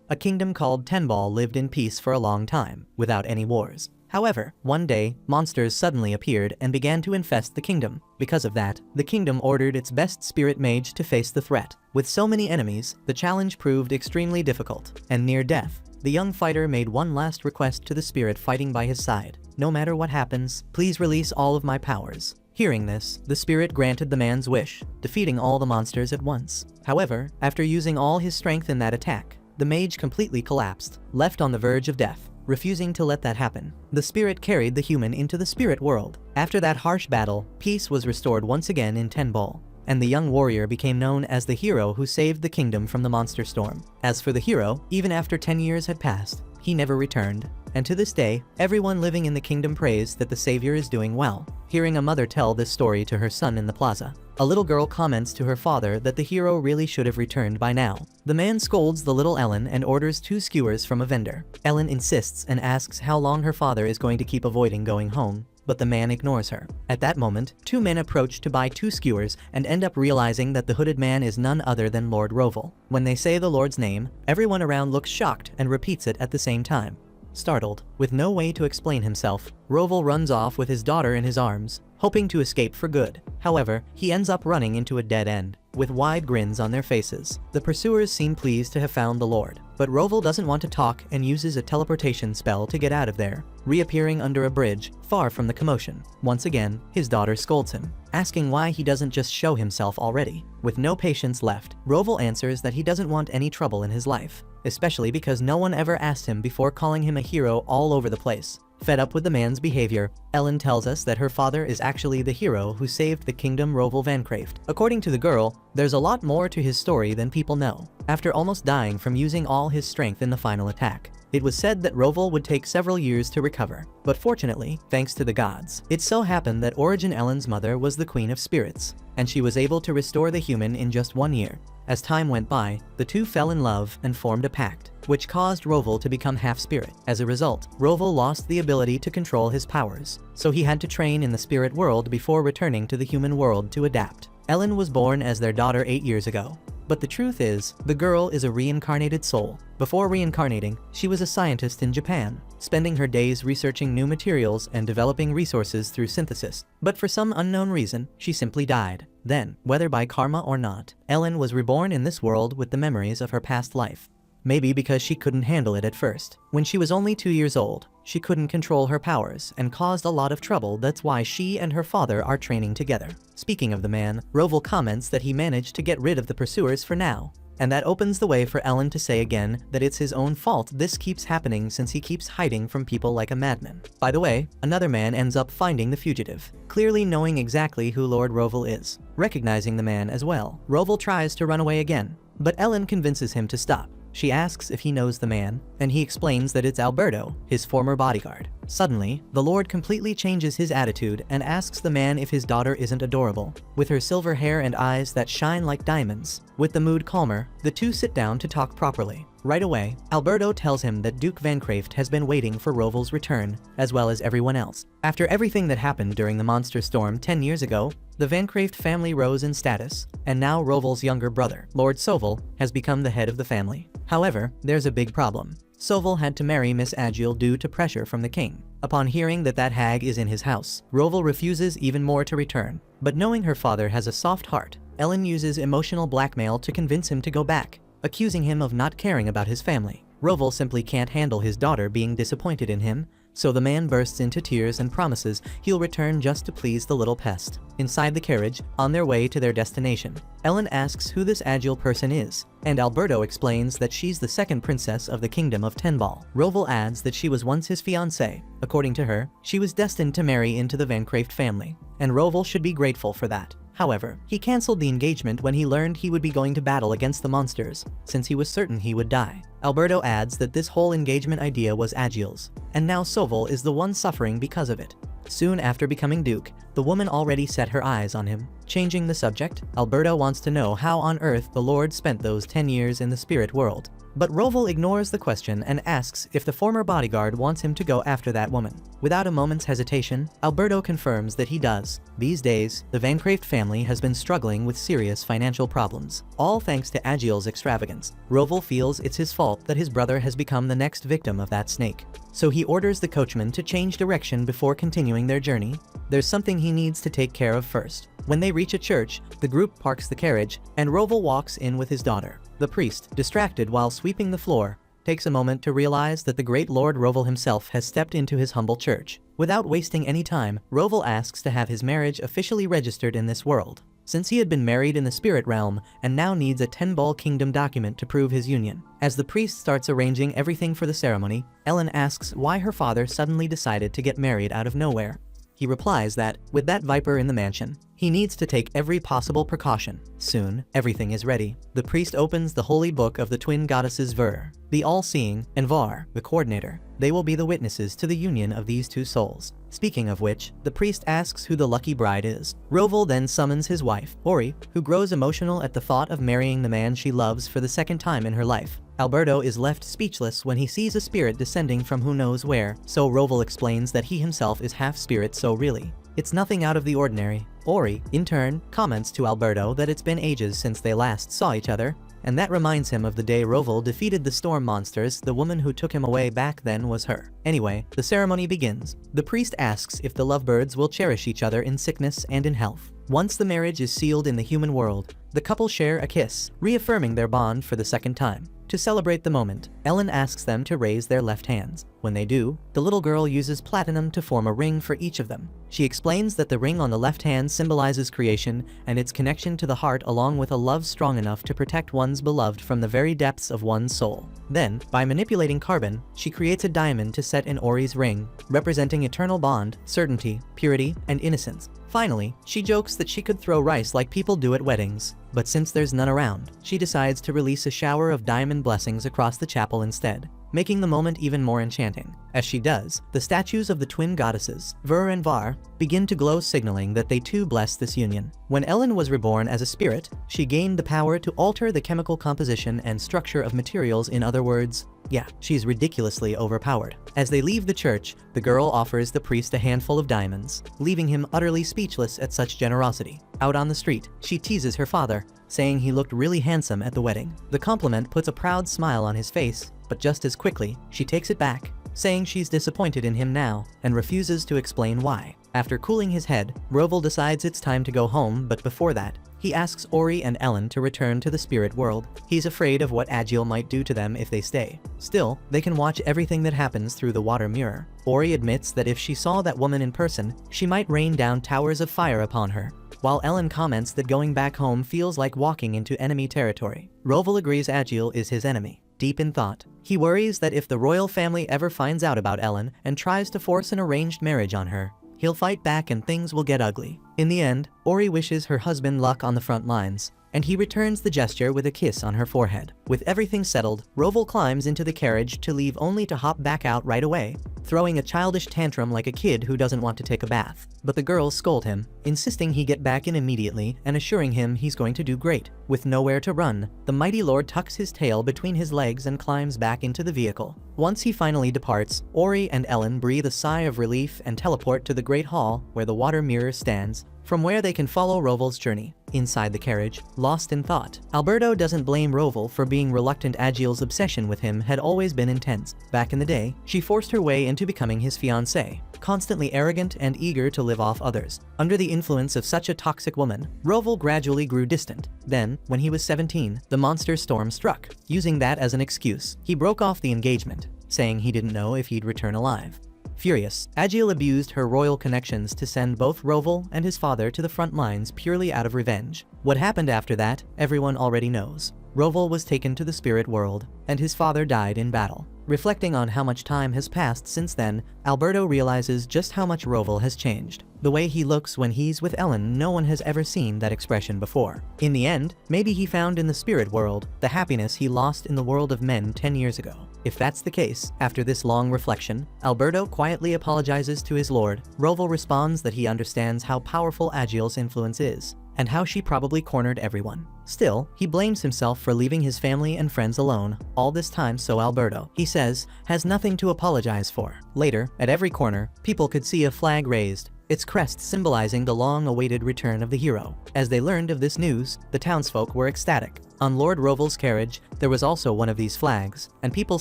A kingdom called Tenball lived in peace for a long time, without any wars. However, one day, monsters suddenly appeared and began to infest the kingdom. Because of that, the kingdom ordered its best spirit mage to face the threat. With so many enemies, the challenge proved extremely difficult, and near death, the young fighter made one last request to the spirit fighting by his side. No matter what happens, please release all of my powers. Hearing this, the spirit granted the man's wish, defeating all the monsters at once. However, after using all his strength in that attack, the mage completely collapsed, left on the verge of death. Refusing to let that happen, the spirit carried the human into the spirit world. After that harsh battle, peace was restored once again in Tenball, and the young warrior became known as the hero who saved the kingdom from the monster storm. As for the hero, even after 10 years had passed, he never returned, and to this day, everyone living in the kingdom prays that the savior is doing well. Hearing a mother tell this story to her son in the plaza, a little girl comments to her father that the hero really should have returned by now. The man scolds the little Ellen and orders 2 skewers from a vendor. Ellen insists and asks how long her father is going to keep avoiding going home, but the man ignores her. At that moment, 2 men approach to buy 2 skewers and end up realizing that the hooded man is none other than Lord Roval. When they say the Lord's name, everyone around looks shocked and repeats it at the same time. Startled, with no way to explain himself, Roval runs off with his daughter in his arms, hoping to escape for good. However, he ends up running into a dead end, with wide grins on their faces. The pursuers seem pleased to have found the Lord, but Roval doesn't want to talk and uses a teleportation spell to get out of there, reappearing under a bridge, far from the commotion. Once again, his daughter scolds him, asking why he doesn't just show himself already. With no patience left, Roval answers that he doesn't want any trouble in his life, especially because no one ever asked him before calling him a hero all over the place. Fed up with the man's behavior, Ellen tells us that her father is actually the hero who saved the kingdom Roval Vancraft. According to the girl, there's a lot more to his story than people know. After almost dying from using all his strength in the final attack, it was said that Roval would take several years to recover. But fortunately, thanks to the gods, it so happened that Origin Ellen's mother was the Queen of Spirits, and she was able to restore the human in just 1 year. As time went by, the two fell in love and formed a pact, which caused Roval to become half-spirit. As a result, Roval lost the ability to control his powers, so he had to train in the spirit world before returning to the human world to adapt. Ellen was born as their daughter 8 years ago. But the truth is, the girl is a reincarnated soul. Before reincarnating, she was a scientist in Japan, spending her days researching new materials and developing resources through synthesis. But for some unknown reason, she simply died. Then, whether by karma or not, Ellen was reborn in this world with the memories of her past life. Maybe because she couldn't handle it at first. When she was only 2 years old, she couldn't control her powers and caused a lot of trouble. That's why she and her father are training together. Speaking of the man, Roval comments that he managed to get rid of the pursuers for now. And that opens the way for Ellen to say again that it's his own fault this keeps happening since he keeps hiding from people like a madman. By the way, another man ends up finding the fugitive, clearly knowing exactly who Lord Roval is. Recognizing the man as well, Roval tries to run away again, but Ellen convinces him to stop. She asks if he knows the man, and he explains that it's Alberto, his former bodyguard. Suddenly, the Lord completely changes his attitude and asks the man if his daughter isn't adorable, with her silver hair and eyes that shine like diamonds. With the mood calmer, the two sit down to talk properly. Right away, Alberto tells him that Duke Vancraft has been waiting for Roval's return, as well as everyone else. After everything that happened during the monster storm 10 years ago, the Vancraft family rose in status, and now Roval's younger brother, Lord Soval, has become the head of the family. However, there's a big problem. Soval had to marry Miss Agile due to pressure from the king. Upon hearing that that hag is in his house, Roval refuses even more to return. But knowing her father has a soft heart, Ellen uses emotional blackmail to convince him to go back, accusing him of not caring about his family. Roval simply can't handle his daughter being disappointed in him, so the man bursts into tears and promises he'll return just to please the little pest. Inside the carriage, on their way to their destination, Ellen asks who this Agile person is, and Alberto explains that she's the second princess of the kingdom of Tenball. Roval adds that she was once his fiancée. According to her, she was destined to marry into the Vancraft family, and Roval should be grateful for that. However, he cancelled the engagement when he learned he would be going to battle against the monsters, since he was certain he would die. Alberto adds that this whole engagement idea was Agile's, and now Soval is the one suffering because of it. Soon after becoming Duke, the woman already set her eyes on him. Changing the subject, Alberto wants to know how on earth the Lord spent those 10 years in the spirit world. But Roval ignores the question and asks if the former bodyguard wants him to go after that woman. Without a moment's hesitation, Alberto confirms that he does. These days, the Vancraft family has been struggling with serious financial problems, all thanks to Agiel's extravagance. Roval feels it's his fault that his brother has become the next victim of that snake. So he orders the coachman to change direction before continuing their journey. There's something he needs to take care of first. When they reach a church, the group parks the carriage, and Roval walks in with his daughter. The priest, distracted while sweeping the floor, takes a moment to realize that the great Lord Roval himself has stepped into his humble church. Without wasting any time, Roval asks to have his marriage officially registered in this world, since he had been married in the spirit realm and now needs a 10-ball kingdom document to prove his union. As the priest starts arranging everything for the ceremony, Ellen asks why her father suddenly decided to get married out of nowhere. He replies that, with that viper in the mansion, he needs to take every possible precaution. Soon, everything is ready. The priest opens the holy book of the twin goddesses Ver, the all-seeing, and Var, the coordinator. They will be the witnesses to the union of these two souls. Speaking of which, the priest asks who the lucky bride is. Roval then summons his wife, Ori, who grows emotional at the thought of marrying the man she loves for the second time in her life. Alberto is left speechless when he sees a spirit descending from who knows where, so Roval explains that he himself is half spirit, so really, it's nothing out of the ordinary. Ori, in turn, comments to Alberto that it's been ages since they last saw each other, and that reminds him of the day Roval defeated the storm monsters. The woman who took him away back then was her. Anyway, the ceremony begins. The priest asks if the lovebirds will cherish each other in sickness and in health. Once the marriage is sealed in the human world, the couple share a kiss, reaffirming their bond for the second time. To celebrate the moment, Ellen asks them to raise their left hands. When they do, the little girl uses platinum to form a ring for each of them. She explains that the ring on the left hand symbolizes creation and its connection to the heart, along with a love strong enough to protect one's beloved from the very depths of one's soul. Then, by manipulating carbon, she creates a diamond to set in Ori's ring, representing eternal bond, certainty, purity, and innocence. Finally, she jokes that she could throw rice like people do at weddings, but since there's none around, she decides to release a shower of diamond blessings across the chapel instead, making the moment even more enchanting. As she does, the statues of the twin goddesses, Ver and Var, begin to glow, signaling that they too bless this union. When Ellen was reborn as a spirit, she gained the power to alter the chemical composition and structure of materials. In other words, yeah, she's ridiculously overpowered. As they leave the church, the girl offers the priest a handful of diamonds, leaving him utterly speechless at such generosity. Out on the street, she teases her father, saying he looked really handsome at the wedding. The compliment puts a proud smile on his face, but just as quickly, she takes it back, saying she's disappointed in him now, and refuses to explain why. After cooling his head, Roval decides it's time to go home, but before that, he asks Ori and Ellen to return to the spirit world. He's afraid of what Agiel might do to them if they stay. Still, they can watch everything that happens through the water mirror. Ori admits that if she saw that woman in person, she might rain down towers of fire upon her, while Ellen comments that going back home feels like walking into enemy territory. Roval agrees Agiel is his enemy. Deep in thought, he worries that if the royal family ever finds out about Ellen and tries to force an arranged marriage on her, he'll fight back and things will get ugly. In the end, Ori wishes her husband luck on the front lines, and he returns the gesture with a kiss on her forehead. With everything settled, Roval climbs into the carriage to leave, only to hop back out right away, throwing a childish tantrum like a kid who doesn't want to take a bath. But the girls scold him, insisting he get back in immediately and assuring him he's going to do great. With nowhere to run, the mighty lord tucks his tail between his legs and climbs back into the vehicle. Once he finally departs, Ori and Ellen breathe a sigh of relief and teleport to the Great Hall where the water mirror stands, from where they can follow Roval's journey. Inside the carriage, lost in thought, Alberto doesn't blame Roval for being reluctant. Agiel's obsession with him had always been intense. Back in the day, she forced her way into becoming his fiancée, constantly arrogant and eager to live off others. Under the influence of such a toxic woman, Roval gradually grew distant. Then, when he was 17, the monster storm struck. Using that as an excuse, he broke off the engagement, saying he didn't know if he'd return alive. Furious, Agiel abused her royal connections to send both Roval and his father to the front lines purely out of revenge. What happened after that, everyone already knows. Roval was taken to the spirit world, and his father died in battle. Reflecting on how much time has passed since then, Alberto realizes just how much Roval has changed. The way he looks when he's with Ellen, no one has ever seen that expression before. In the end, maybe he found in the spirit world the happiness he lost in the world of men 10 years ago. If that's the case, after this long reflection, Alberto quietly apologizes to his lord. Roval responds that he understands how powerful Agiel's influence is, and how she probably cornered everyone. Still, he blames himself for leaving his family and friends alone all this time, so Alberto, he says, has nothing to apologize for. Later, at every corner, people could see a flag raised, its crest symbolizing the long-awaited return of the hero. As they learned of this news, the townsfolk were ecstatic. On Lord Roval's carriage, there was also one of these flags, and people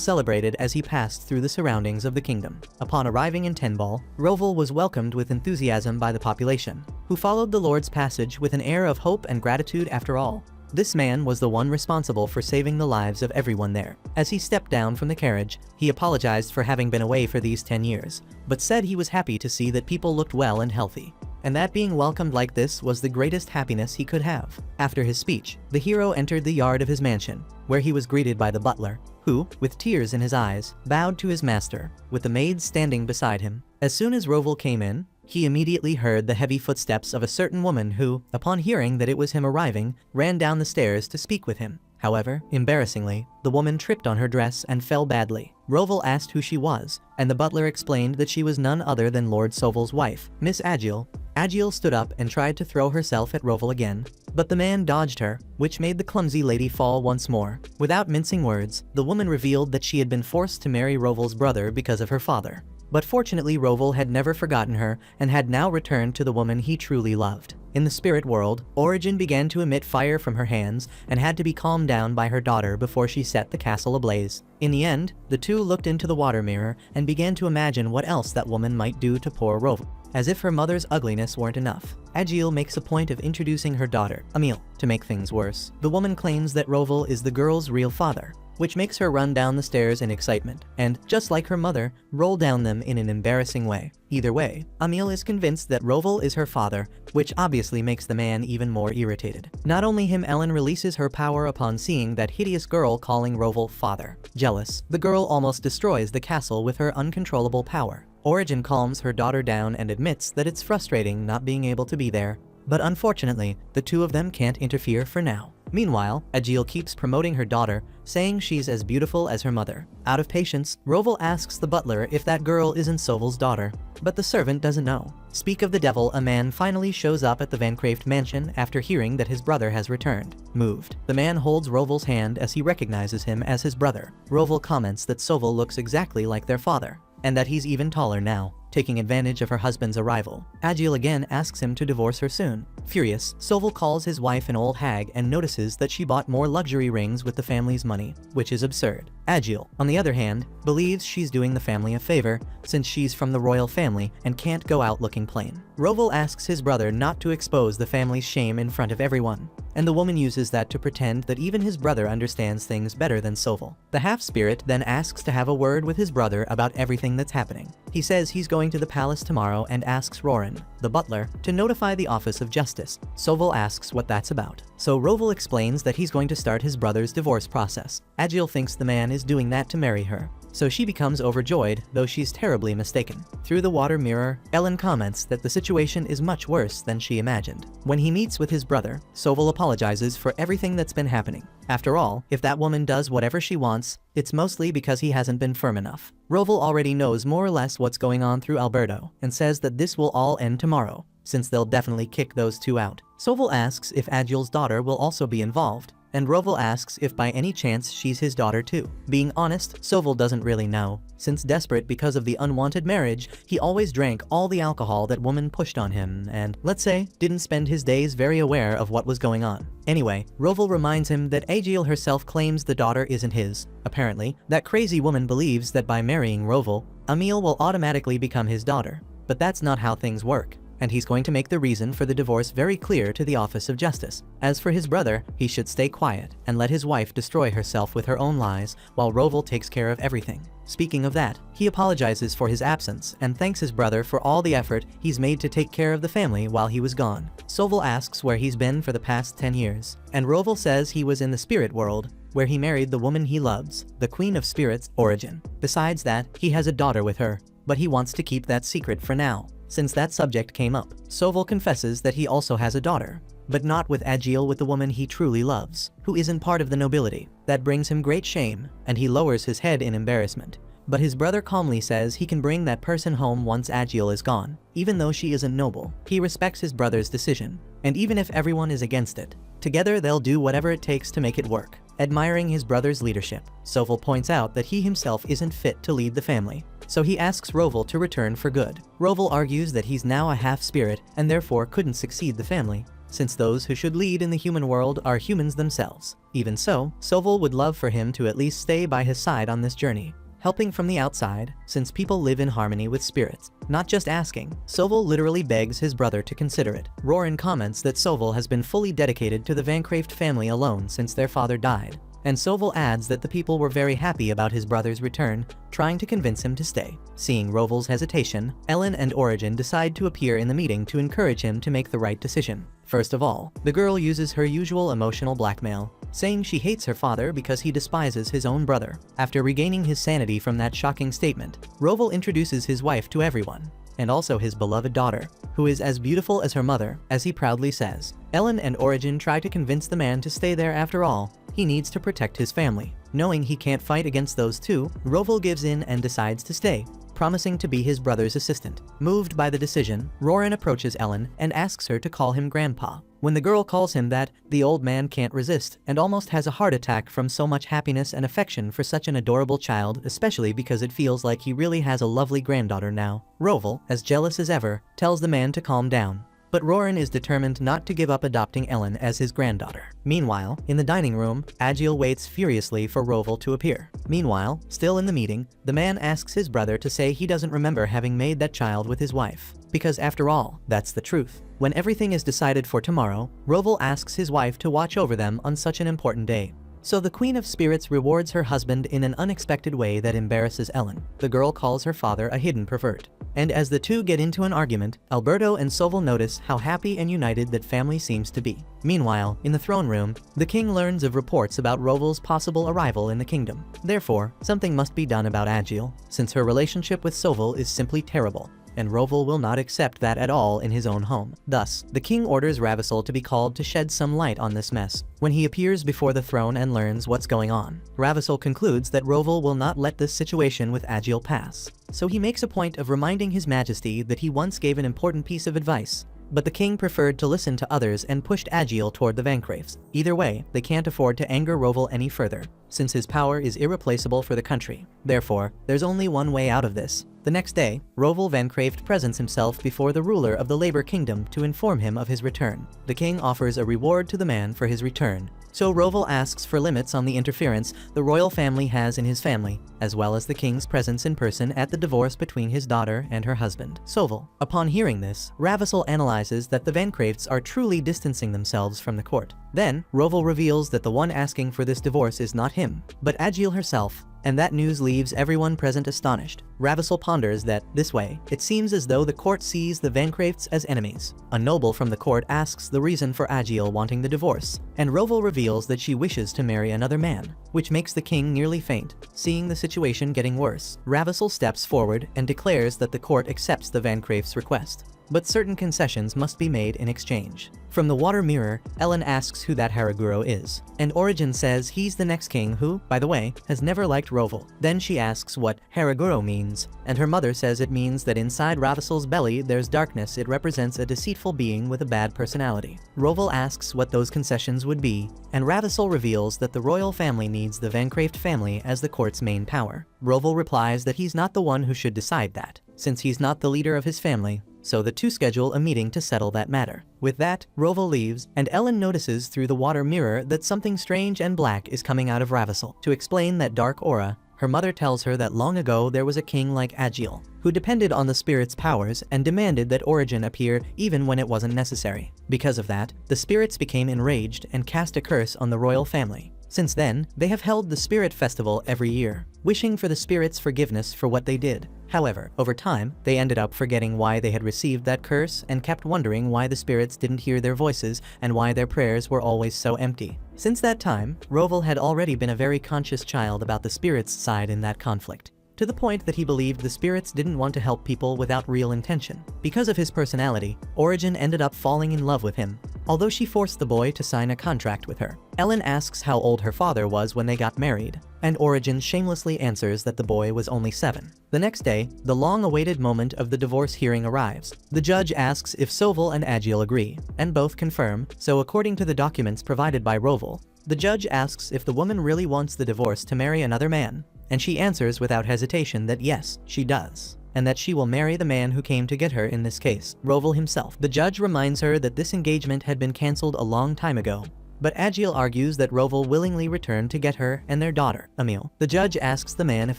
celebrated as he passed through the surroundings of the kingdom. Upon arriving in Tenball, Roval was welcomed with enthusiasm by the population, who followed the Lord's passage with an air of hope and gratitude. After all, this man was the one responsible for saving the lives of everyone there. As he stepped down from the carriage, he apologized for having been away for these 10 years, but said he was happy to see that people looked well and healthy, and that being welcomed like this was the greatest happiness he could have. After his speech, the hero entered the yard of his mansion, where he was greeted by the butler, who, with tears in his eyes, bowed to his master, with the maid standing beside him. As soon as Roval came in, he immediately heard the heavy footsteps of a certain woman who, upon hearing that it was him arriving, ran down the stairs to speak with him. However, embarrassingly, the woman tripped on her dress and fell badly. Roval asked who she was, and the butler explained that she was none other than Lord Soval's wife, Miss Agiel. Agiel stood up and tried to throw herself at Roval again, but the man dodged her, which made the clumsy lady fall once more. Without mincing words, the woman revealed that she had been forced to marry Roval's brother because of her father. But fortunately, Roval had never forgotten her and had now returned to the woman he truly loved. In the spirit world, Origin began to emit fire from her hands and had to be calmed down by her daughter before she set the castle ablaze. In the end, the two looked into the water mirror and began to imagine what else that woman might do to poor Roval. As if her mother's ugliness weren't enough, Agiel makes a point of introducing her daughter, Emil. To make things worse, the woman claims that Roval is the girl's real father, which makes her run down the stairs in excitement, and, just like her mother, roll down them in an embarrassing way. Either way, Emil is convinced that Roval is her father, which obviously makes the man even more irritated. Not only him, Ellen releases her power upon seeing that hideous girl calling Roval father. Jealous, the girl almost destroys the castle with her uncontrollable power. Origin calms her daughter down and admits that it's frustrating not being able to be there, but unfortunately, the two of them can't interfere for now. Meanwhile, Agiel keeps promoting her daughter, saying she's as beautiful as her mother. Out of patience, Roval asks the butler if that girl isn't Soval's daughter, but the servant doesn't know. Speak of the devil, a man finally shows up at the Van Craeft mansion after hearing that his brother has returned. Moved, the man holds Roval's hand as he recognizes him as his brother. Roval comments that Soval looks exactly like their father, and that he's even taller now. Taking advantage of her husband's arrival, Agiel again asks him to divorce her soon. Furious, Soval calls his wife an old hag and notices that she bought more luxury rings with the family's money, which is absurd. Agiel, on the other hand, believes she's doing the family a favor since she's from the royal family and can't go out looking plain. Roval asks his brother not to expose the family's shame in front of everyone, and the woman uses that to pretend that even his brother understands things better than Soval. The half-spirit then asks to have a word with his brother about everything that's happening. He says he's going to the palace tomorrow and asks Roran, the butler, to notify the Office of Justice. Soval asks what that's about, so Roval explains that he's going to start his brother's divorce process. Agiel thinks the man is doing that to marry her, so she becomes overjoyed, though she's terribly mistaken. Through the water mirror, Ellen comments that the situation is much worse than she imagined. When he meets with his brother, Soval apologizes for everything that's been happening. After all, if that woman does whatever she wants, it's mostly because he hasn't been firm enough. Roval already knows more or less what's going on through Alberto, and says that this will all end tomorrow, since they'll definitely kick those two out. Soval asks if Agiel's daughter will also be involved, and Roval asks if by any chance she's his daughter too. Being honest, Soval doesn't really know. Since desperate because of the unwanted marriage, he always drank all the alcohol that woman pushed on him and, let's say, didn't spend his days very aware of what was going on. Anyway, Roval reminds him that Agiel herself claims the daughter isn't his. Apparently, that crazy woman believes that by marrying Roval, Emil will automatically become his daughter. But that's not how things work. and he's going to make the reason for the divorce very clear to the Office of Justice. As for his brother, he should stay quiet and let his wife destroy herself with her own lies while Roval takes care of everything. Speaking of that, he apologizes for his absence and thanks his brother for all the effort he's made to take care of the family while he was gone. Soval asks where he's been for the past 10 years, and Roval says he was in the spirit world, where he married the woman he loves, the Queen of Spirits, Origin. Besides that, he has a daughter with her, but he wants to keep that secret for now. Since that subject came up, Soval confesses that he also has a daughter, but not with Agiel, with the woman he truly loves, who isn't part of the nobility. That brings him great shame, and he lowers his head in embarrassment. But his brother calmly says he can bring that person home once Agiel is gone. Even though she isn't noble, he respects his brother's decision, and even if everyone is against it, together they'll do whatever it takes to make it work. Admiring his brother's leadership, Soval points out that he himself isn't fit to lead the family, so he asks Roval to return for good. Roval argues that he's now a half-spirit and therefore couldn't succeed the family, since those who should lead in the human world are humans themselves. Even so, Soval would love for him to at least stay by his side on this journey, helping from the outside, since people live in harmony with spirits. Not just asking, Soval literally begs his brother to consider it. Roran comments that Soval has been fully dedicated to the Vancraft family alone since their father died, and Soval adds that the people were very happy about his brother's return, trying to convince him to stay. Seeing Roval's hesitation, Ellen and Origin decide to appear in the meeting to encourage him to make the right decision. First of all, the girl uses her usual emotional blackmail, saying she hates her father because he despises his own brother. After regaining his sanity from that shocking statement, Roval introduces his wife to everyone, and also his beloved daughter, who is as beautiful as her mother, as he proudly says. Ellen and Origin try to convince the man to stay there. After all, he needs to protect his family. Knowing he can't fight against those two, Roval gives in and decides to stay, promising to be his brother's assistant. Moved by the decision, Roran approaches Ellen and asks her to call him Grandpa. When the girl calls him that, the old man can't resist and almost has a heart attack from so much happiness and affection for such an adorable child, especially because it feels like he really has a lovely granddaughter now. Roval, as jealous as ever, tells the man to calm down, but Roran is determined not to give up adopting Ellen as his granddaughter. Meanwhile, in the dining room, Agiel waits furiously for Roval to appear. Meanwhile, still in the meeting, the man asks his brother to say he doesn't remember having made that child with his wife, because after all, that's the truth. When everything is decided for tomorrow, Roval asks his wife to watch over them on such an important day. So the Queen of Spirits rewards her husband in an unexpected way that embarrasses Ellen. The girl calls her father a hidden pervert. And as the two get into an argument, Alberto and Soval notice how happy and united that family seems to be. Meanwhile, in the throne room, the king learns of reports about Roval's possible arrival in the kingdom. Therefore, something must be done about Agiel, since her relationship with Soval is simply terrible, and Roval will not accept that at all in his own home. Thus, the king orders Ravissol to be called to shed some light on this mess. When he appears before the throne and learns what's going on, Ravissol concludes that Roval will not let this situation with Agiel pass. So he makes a point of reminding his majesty that he once gave an important piece of advice, but the king preferred to listen to others and pushed Agiel toward the Vancrafts. Either way, they can't afford to anger Roval any further, since his power is irreplaceable for the country. Therefore, there's only one way out of this. The next day, Roval Vancraft presents himself before the ruler of the Labor Kingdom to inform him of his return. The king offers a reward to the man for his return, so Roval asks for limits on the interference the royal family has in his family, as well as the king's presence in person at the divorce between his daughter and her husband, Soval. Upon hearing this, Ravissol analyzes that the Vancrafts are truly distancing themselves from the court. Then, Roval reveals that the one asking for this divorce is not him, but Agiel herself, and that news leaves everyone present astonished. Ravissol ponders that, this way, it seems as though the court sees the Vancrafts as enemies. A noble from the court asks the reason for Agiel wanting the divorce, and Roval reveals that she wishes to marry another man, which makes the king nearly faint. Seeing the situation getting worse, Ravissol steps forward and declares that the court accepts the Vancrafts' request, but certain concessions must be made in exchange. From the water mirror, Ellen asks who that Haraguro is, and Origin says he's the next king who, by the way, has never liked Roval. Then she asks what Haraguro means, and her mother says it means that inside Ravissol's belly there's darkness. It represents a deceitful being with a bad personality. Roval asks what those concessions would be, and Ravissol reveals that the royal family needs the Vancraft family as the court's main power. Roval replies that he's not the one who should decide that, since he's not the leader of his family, so the two schedule a meeting to settle that matter. With that, Roval leaves, and Ellen notices through the water mirror that something strange and black is coming out of Ravissol. To explain that dark aura, Her mother tells her that long ago there was a king like Agil, who depended on the spirit's powers and demanded that Origin appear even when it wasn't necessary. Because of that, the spirits became enraged and cast a curse on the royal family. Since then, they have held the Spirit Festival every year, wishing for the spirits' forgiveness for what they did. However, over time, they ended up forgetting why they had received that curse and kept wondering why the spirits didn't hear their voices and why their prayers were always so empty. Since that time, Roval had already been a very conscious child about the spirits' side in that conflict, to the point that he believed the spirits didn't want to help people without real intention. Because of his personality, Origin ended up falling in love with him, although she forced the boy to sign a contract with her. Ellen asks how old her father was when they got married, and Origin shamelessly answers that the boy was only 7. The next day, the long-awaited moment of the divorce hearing arrives. The judge asks if Soval and Agil agree, and both confirm, so according to the documents provided by Roval, the judge asks if the woman really wants the divorce to marry another man, and she answers without hesitation that yes, she does, and that she will marry the man who came to get her in this case, Roval himself. The judge reminds her that this engagement had been cancelled a long time ago, but Agil argues that Roval willingly returned to get her and their daughter, Emil. The judge asks the man if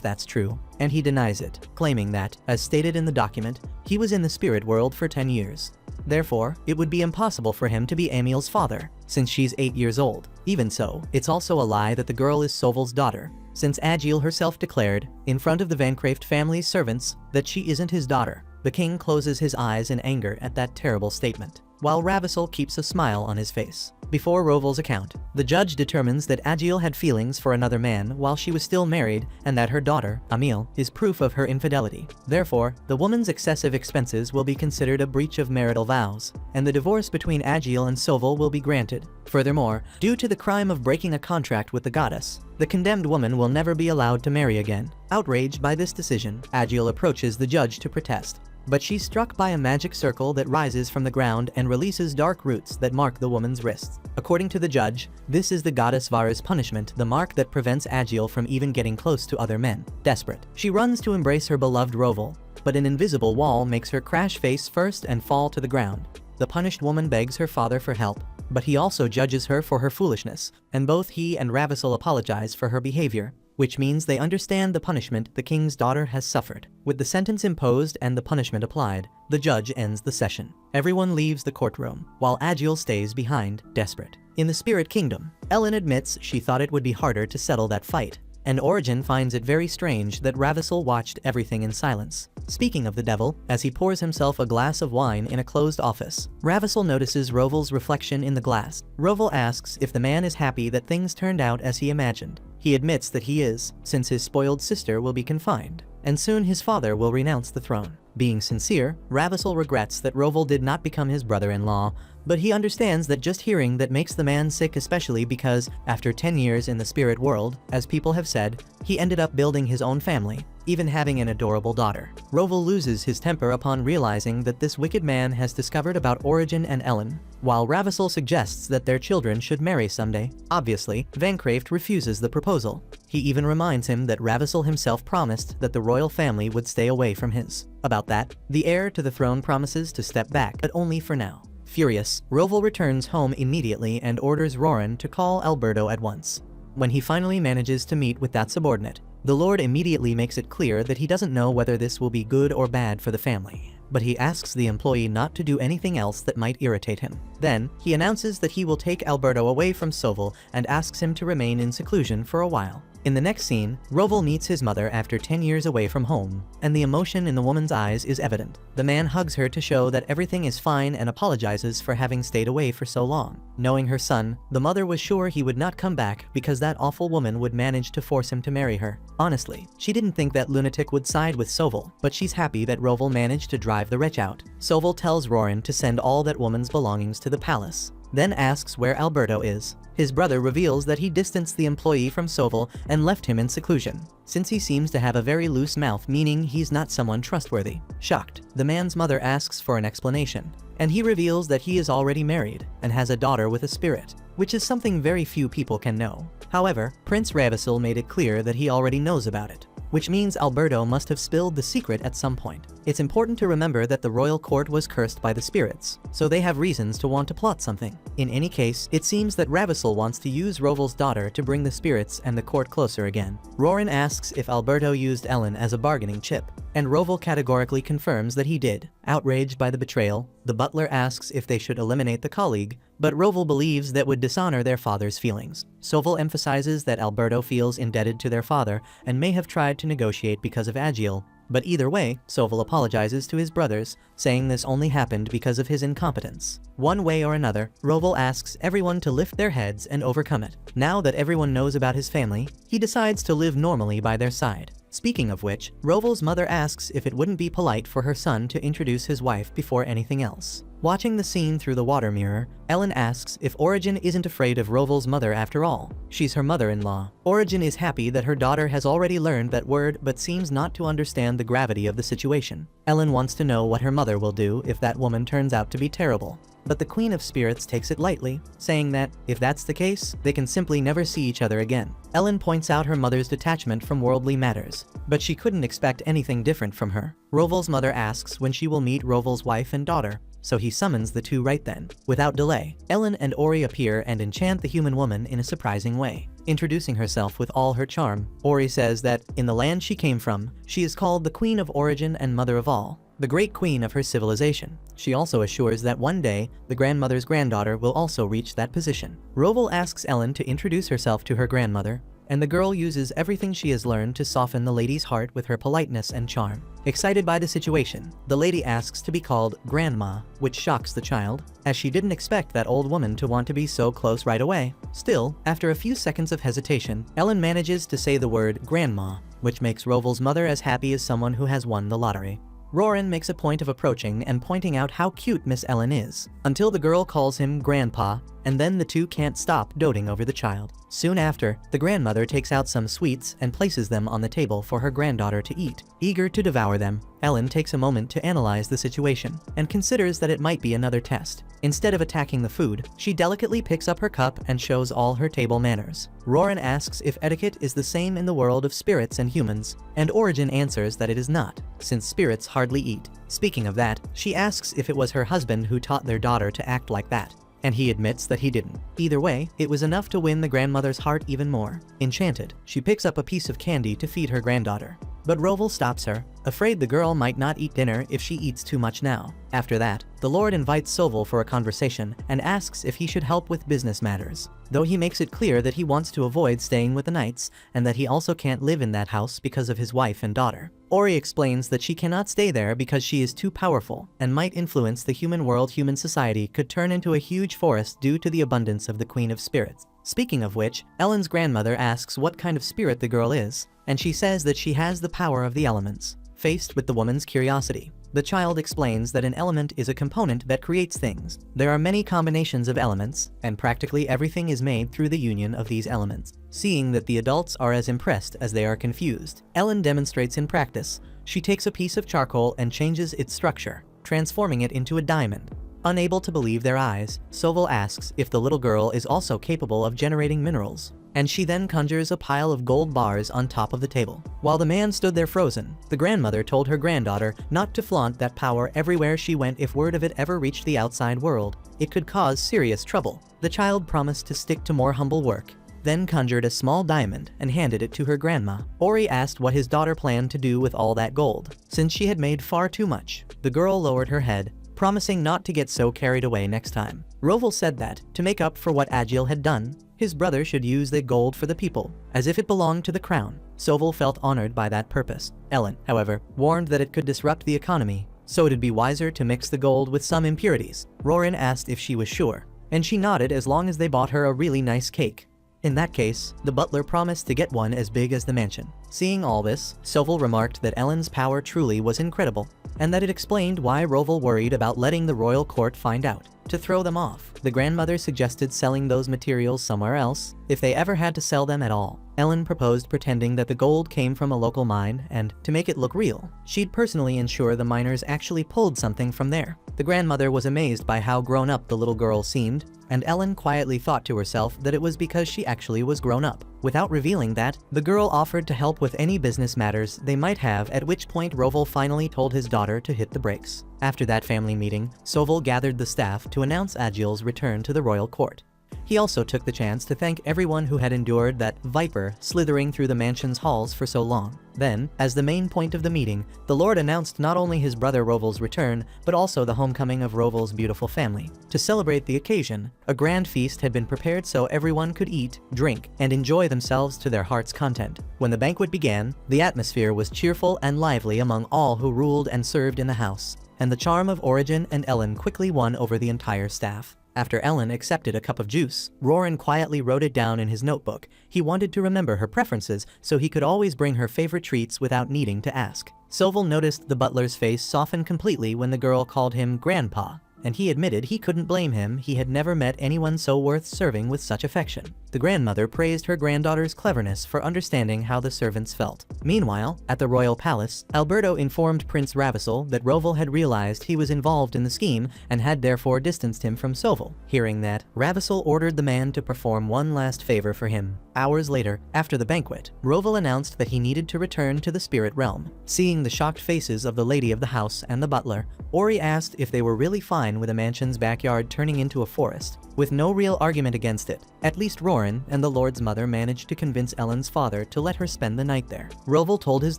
that's true, and he denies it, claiming that, as stated in the document, he was in the spirit world for 10 years. Therefore, it would be impossible for him to be Emil's father, since she's 8 years old. Even so, it's also a lie that the girl is Soval's daughter, since Agil herself declared, in front of the Vancraft family's servants, that she isn't his daughter. The king closes his eyes in anger at that terrible statement, while Ravissel keeps a smile on his face. Before Roval's account, the judge determines that Agil had feelings for another man while she was still married and that her daughter, Emil, is proof of her infidelity. Therefore, the woman's excessive expenses will be considered a breach of marital vows, and the divorce between Agil and Soval will be granted. Furthermore, due to the crime of breaking a contract with the goddess, the condemned woman will never be allowed to marry again. Outraged by this decision, Agil approaches the judge to protest, but she's struck by a magic circle that rises from the ground and releases dark roots that mark the woman's wrists. According to the judge, this is the goddess Vara's punishment, the mark that prevents Agil from even getting close to other men. Desperate, she runs to embrace her beloved Roval, but an invisible wall makes her crash face first and fall to the ground. The punished woman begs her father for help, but he also judges her for her foolishness, and both he and Ravissel apologize for her behavior, which means they understand the punishment the king's daughter has suffered. With the sentence imposed and the punishment applied, the judge ends the session. Everyone leaves the courtroom, while Agil stays behind, desperate. In the Spirit Kingdom, Ellen admits she thought it would be harder to settle that fight, and Origin finds it very strange that Ravissel watched everything in silence. Speaking of the devil, as he pours himself a glass of wine in a closed office, Ravissel notices Roval's reflection in the glass. Roval asks if the man is happy that things turned out as he imagined. He admits that he is, since his spoiled sister will be confined, and soon his father will renounce the throne. Being sincere, Ravissel regrets that Roval did not become his brother-in-law, but he understands that just hearing that makes the man sick, especially because, after 10 years in the spirit world, as people have said, he ended up building his own family, even having an adorable daughter. Roval loses his temper upon realizing that this wicked man has discovered about Origin and Ellen, while Ravissel suggests that their children should marry someday. Obviously, Vancraft refuses the proposal. He even reminds him that Ravissel himself promised that the royal family would stay away from his. About that, the heir to the throne promises to step back, but only for now. Furious, Roval returns home immediately and orders Roran to call Alberto at once. When he finally manages to meet with that subordinate, the Lord immediately makes it clear that he doesn't know whether this will be good or bad for the family, but he asks the employee not to do anything else that might irritate him. Then, he announces that he will take Alberto away from Soval and asks him to remain in seclusion for a while. In the next scene, Roval meets his mother after 10 years away from home, and the emotion in the woman's eyes is evident. The man hugs her to show that everything is fine and apologizes for having stayed away for so long. Knowing her son, the mother was sure he would not come back because that awful woman would manage to force him to marry her. Honestly, she didn't think that lunatic would side with Soval, but she's happy that Roval managed to drive the wretch out. Soval tells Roran to send all that woman's belongings to the palace, then asks where Alberto is. His brother reveals that he distanced the employee from Soval and left him in seclusion, since he seems to have a very loose mouth, meaning he's not someone trustworthy. Shocked, the man's mother asks for an explanation, and he reveals that he is already married and has a daughter with a spirit, which is something very few people can know. However, Prince Ravissel made it clear that he already knows about it. which means Alberto must have spilled the secret at some point. It's important to remember that the royal court was cursed by the spirits, so they have reasons to want to plot something. In any case, it seems that Ravissel wants to use Roval's daughter to bring the spirits and the court closer again. Roran asks if Alberto used Ellen as a bargaining chip, and Roval categorically confirms that he did. Outraged by the betrayal, the butler asks if they should eliminate the colleague, but Roval believes that would dishonor their father's feelings. Soval emphasizes that Alberto feels indebted to their father and may have tried to negotiate because of Agiel, but either way, Soval apologizes to his brothers, saying this only happened because of his incompetence. One way or another, Roval asks everyone to lift their heads and overcome it. Now that everyone knows about his family, he decides to live normally by their side. Speaking of which, Roval's mother asks if it wouldn't be polite for her son to introduce his wife before anything else. Watching the scene through the water mirror, Ellen asks if Origin isn't afraid of Roval's mother after all. She's her mother-in-law. Origin is happy that her daughter has already learned that word but seems not to understand the gravity of the situation. Ellen wants to know what her mother will do if that woman turns out to be terrible. But the Queen of Spirits takes it lightly, saying that, if that's the case, they can simply never see each other again. Ellen points out her mother's detachment from worldly matters, but she couldn't expect anything different from her. Roval's mother asks when she will meet Roval's wife and daughter, so he summons the two right then. Without delay, Ellen and Ori appear and enchant the human woman in a surprising way. Introducing herself with all her charm, Ori says that, in the land she came from, she is called the Queen of Origin and Mother of All, the great queen of her civilization. She also assures that one day, the grandmother's granddaughter will also reach that position. Roval asks Ellen to introduce herself to her grandmother, and the girl uses everything she has learned to soften the lady's heart with her politeness and charm. Excited by the situation, the lady asks to be called Grandma, which shocks the child, as she didn't expect that old woman to want to be so close right away. Still, after a few seconds of hesitation, Ellen manages to say the word Grandma, which makes Roval's mother as happy as someone who has won the lottery. Roran makes a point of approaching and pointing out how cute Miss Ellen is, until the girl calls him Grandpa, and then the two can't stop doting over the child. Soon after, the grandmother takes out some sweets and places them on the table for her granddaughter to eat. Eager to devour them, Ellen takes a moment to analyze the situation, and considers that it might be another test. Instead of attacking the food, she delicately picks up her cup and shows all her table manners. Roran asks if etiquette is the same in the world of spirits and humans, and Origin answers that it is not, since spirits hardly eat. Speaking of that, she asks if it was her husband who taught their daughter to act like that, and he admits that he didn't. Either way, it was enough to win the grandmother's heart even more. Enchanted, she picks up a piece of candy to feed her granddaughter, but Roval stops her, afraid the girl might not eat dinner if she eats too much now. After that, the Lord invites Soval for a conversation and asks if he should help with business matters, though he makes it clear that he wants to avoid staying with the Knights and that he also can't live in that house because of his wife and daughter. Ori explains that she cannot stay there because she is too powerful and might influence the human world. Human society could turn into a huge forest due to the abundance of the Queen of Spirits. Speaking of which, Ellen's grandmother asks what kind of spirit the girl is, and she says that she has the power of the elements. Faced with the woman's curiosity, the child explains that an element is a component that creates things. There are many combinations of elements, and practically everything is made through the union of these elements. Seeing that the adults are as impressed as they are confused, Ellen demonstrates in practice. She takes a piece of charcoal and changes its structure, transforming it into a diamond. Unable to believe their eyes, Soval asks if the little girl is also capable of generating minerals, and she then conjures a pile of gold bars on top of the table. While the man stood there frozen, the grandmother told her granddaughter not to flaunt that power everywhere she went. If word of it ever reached the outside world, it could cause serious trouble. The child promised to stick to more humble work, then conjured a small diamond and handed it to her grandma. Ori asked what his daughter planned to do with all that gold, since she had made far too much. The girl lowered her head, promising not to get so carried away next time. Roval said that, to make up for what Agiel had done, his brother should use the gold for the people, as if it belonged to the crown. Soval felt honored by that purpose. Ellen, however, warned that it could disrupt the economy, so it'd be wiser to mix the gold with some impurities. Roran asked if she was sure, and she nodded as long as they bought her a really nice cake. In that case, the butler promised to get one as big as the mansion. Seeing all this, Soval remarked that Ellen's power truly was incredible, and that it explained why Roval worried about letting the royal court find out. to throw them off. The grandmother suggested selling those materials somewhere else, if they ever had to sell them at all. Ellen proposed pretending that the gold came from a local mine, and, to make it look real, she'd personally ensure the miners actually pulled something from there. The grandmother was amazed by how grown up the little girl seemed, and Ellen quietly thought to herself that it was because she actually was grown up. Without revealing that, the girl offered to help with any business matters they might have, at which point Roval finally told his daughter to hit the brakes. After that family meeting, Soval gathered the staff to announce Agil's return to the royal court. He also took the chance to thank everyone who had endured that viper slithering through the mansion's halls for so long. Then, as the main point of the meeting, the Lord announced not only his brother Roval's return, but also the homecoming of Roval's beautiful family. To celebrate the occasion, a grand feast had been prepared so everyone could eat, drink, and enjoy themselves to their heart's content. When the banquet began, the atmosphere was cheerful and lively among all who ruled and served in the house, and the charm of Origin and Ellen quickly won over the entire staff. After Ellen accepted a cup of juice, Roran quietly wrote it down in his notebook. He wanted to remember her preferences so he could always bring her favorite treats without needing to ask. Soval noticed the butler's face soften completely when the girl called him Grandpa, and he admitted he couldn't blame him. He had never met anyone so worth serving with such affection. The grandmother praised her granddaughter's cleverness for understanding how the servants felt. Meanwhile, at the royal palace, Alberto informed Prince Ravissel that Roval had realized he was involved in the scheme and had therefore distanced him from Soval. Hearing that, Ravissel ordered the man to perform one last favor for him. Hours later, after the banquet, Roval announced that he needed to return to the spirit realm. Seeing the shocked faces of the lady of the house and the butler, Ori asked if they were really fine with the mansion's backyard turning into a forest. With no real argument against it, at least Roran and the Lord's mother managed to convince Ellen's father to let her spend the night there. Roval told his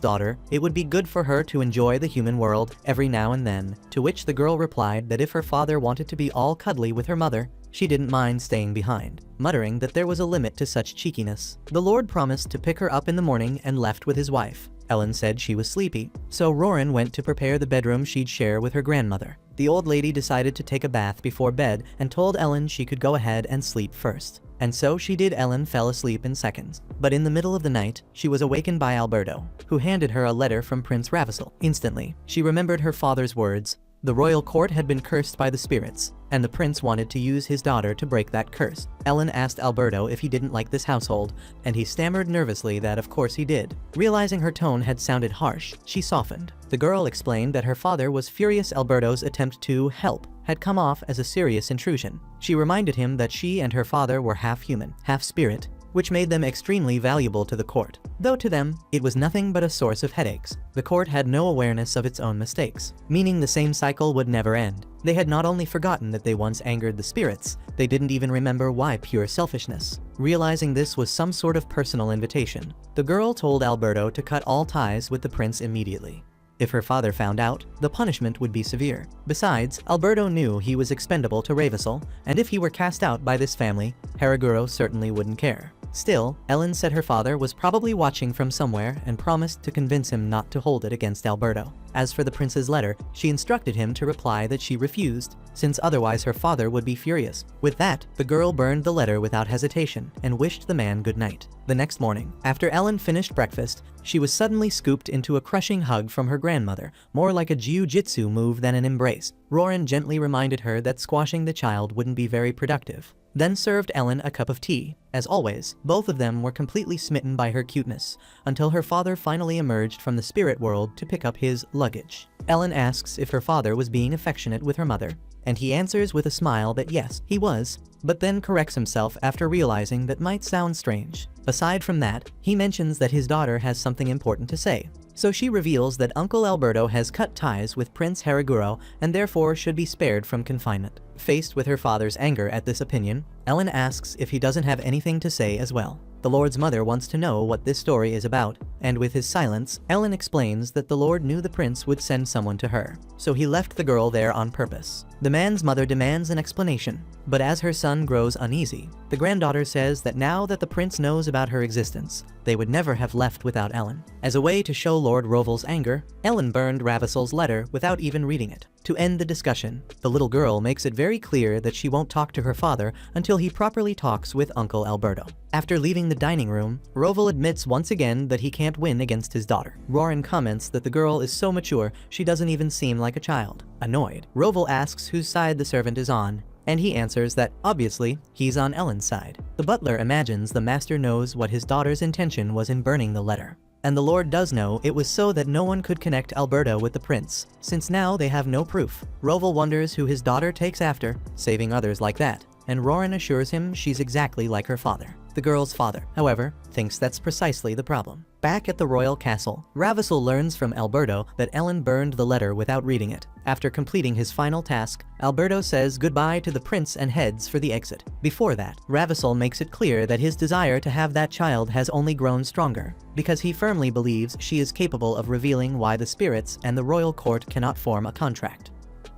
daughter it would be good for her to enjoy the human world every now and then, to which the girl replied that if her father wanted to be all cuddly with her mother, she didn't mind staying behind, muttering that there was a limit to such cheekiness. The Lord promised to pick her up in the morning and left with his wife. Ellen said she was sleepy, so Roran went to prepare the bedroom she'd share with her grandmother. The old lady decided to take a bath before bed and told Ellen she could go ahead and sleep first. And so she did. Ellen fell asleep in seconds. But in the middle of the night, she was awakened by Alberto, who handed her a letter from Prince Ravissel. Instantly, she remembered her father's words. The royal court had been cursed by the spirits, and the prince wanted to use his daughter to break that curse. Ellen asked Alberto if he didn't like this household, and he stammered nervously that of course he did. Realizing her tone had sounded harsh, she softened. The girl explained that her father was furious Alberto's attempt to help had come off as a serious intrusion. She reminded him that she and her father were half human, half spirit, which made them extremely valuable to the court. Though to them, it was nothing but a source of headaches. The court had no awareness of its own mistakes, meaning the same cycle would never end. They had not only forgotten that they once angered the spirits, they didn't even remember why. Pure selfishness. Realizing this was some sort of personal invitation, the girl told Alberto to cut all ties with the prince immediately. If her father found out, the punishment would be severe. Besides, Alberto knew he was expendable to Ravissel, and if he were cast out by this family, Heraguro certainly wouldn't care. Still, Ellen said her father was probably watching from somewhere and promised to convince him not to hold it against Alberto. As for the prince's letter, she instructed him to reply that she refused, since otherwise her father would be furious. With that, the girl burned the letter without hesitation and wished the man good night. The next morning, after Ellen finished breakfast, she was suddenly scooped into a crushing hug from her grandmother, more like a jiu-jitsu move than an embrace. Roran gently reminded her that squashing the child wouldn't be very productive, then served Ellen a cup of tea. As always, both of them were completely smitten by her cuteness, until her father finally emerged from the spirit world to pick up his luggage. Ellen asks if her father was being affectionate with her mother, and he answers with a smile that yes, he was, but then corrects himself after realizing that might sound strange. Aside from that, he mentions that his daughter has something important to say. So she reveals that Uncle Alberto has cut ties with Prince Heraguro and therefore should be spared from confinement. Faced with her father's anger at this opinion, Ellen asks if he doesn't have anything to say as well. The Lord's mother wants to know what this story is about, and with his silence, Ellen explains that the Lord knew the prince would send someone to her, so he left the girl there on purpose. The man's mother demands an explanation, but as her son grows uneasy, the granddaughter says that now that the prince knows about her existence, they would never have left without Ellen. As a way to show Lord Roval's anger, Ellen burned Ravissel's letter without even reading it. To end the discussion, the little girl makes it very clear that she won't talk to her father until he properly talks with Uncle Alberto. After leaving the dining room, Roval admits once again that he can't win against his daughter. Roran comments that the girl is so mature she doesn't even seem like a child. Annoyed, Roval asks whose side the servant is on, And he answers that, obviously, he's on Ellen's side. The butler imagines the master knows what his daughter's intention was in burning the letter. And the Lord does know it was so that no one could connect Alberto with the prince, since now they have no proof. Roval wonders who his daughter takes after, saving others like that, and Roran assures him she's exactly like her father. The girl's father, however, thinks that's precisely the problem. Back at the royal castle, Ravissel learns from Alberto that Ellen burned the letter without reading it. After completing his final task, Alberto says goodbye to the prince and heads for the exit. Before that, Ravissel makes it clear that his desire to have that child has only grown stronger, because he firmly believes she is capable of revealing why the spirits and the royal court cannot form a contract.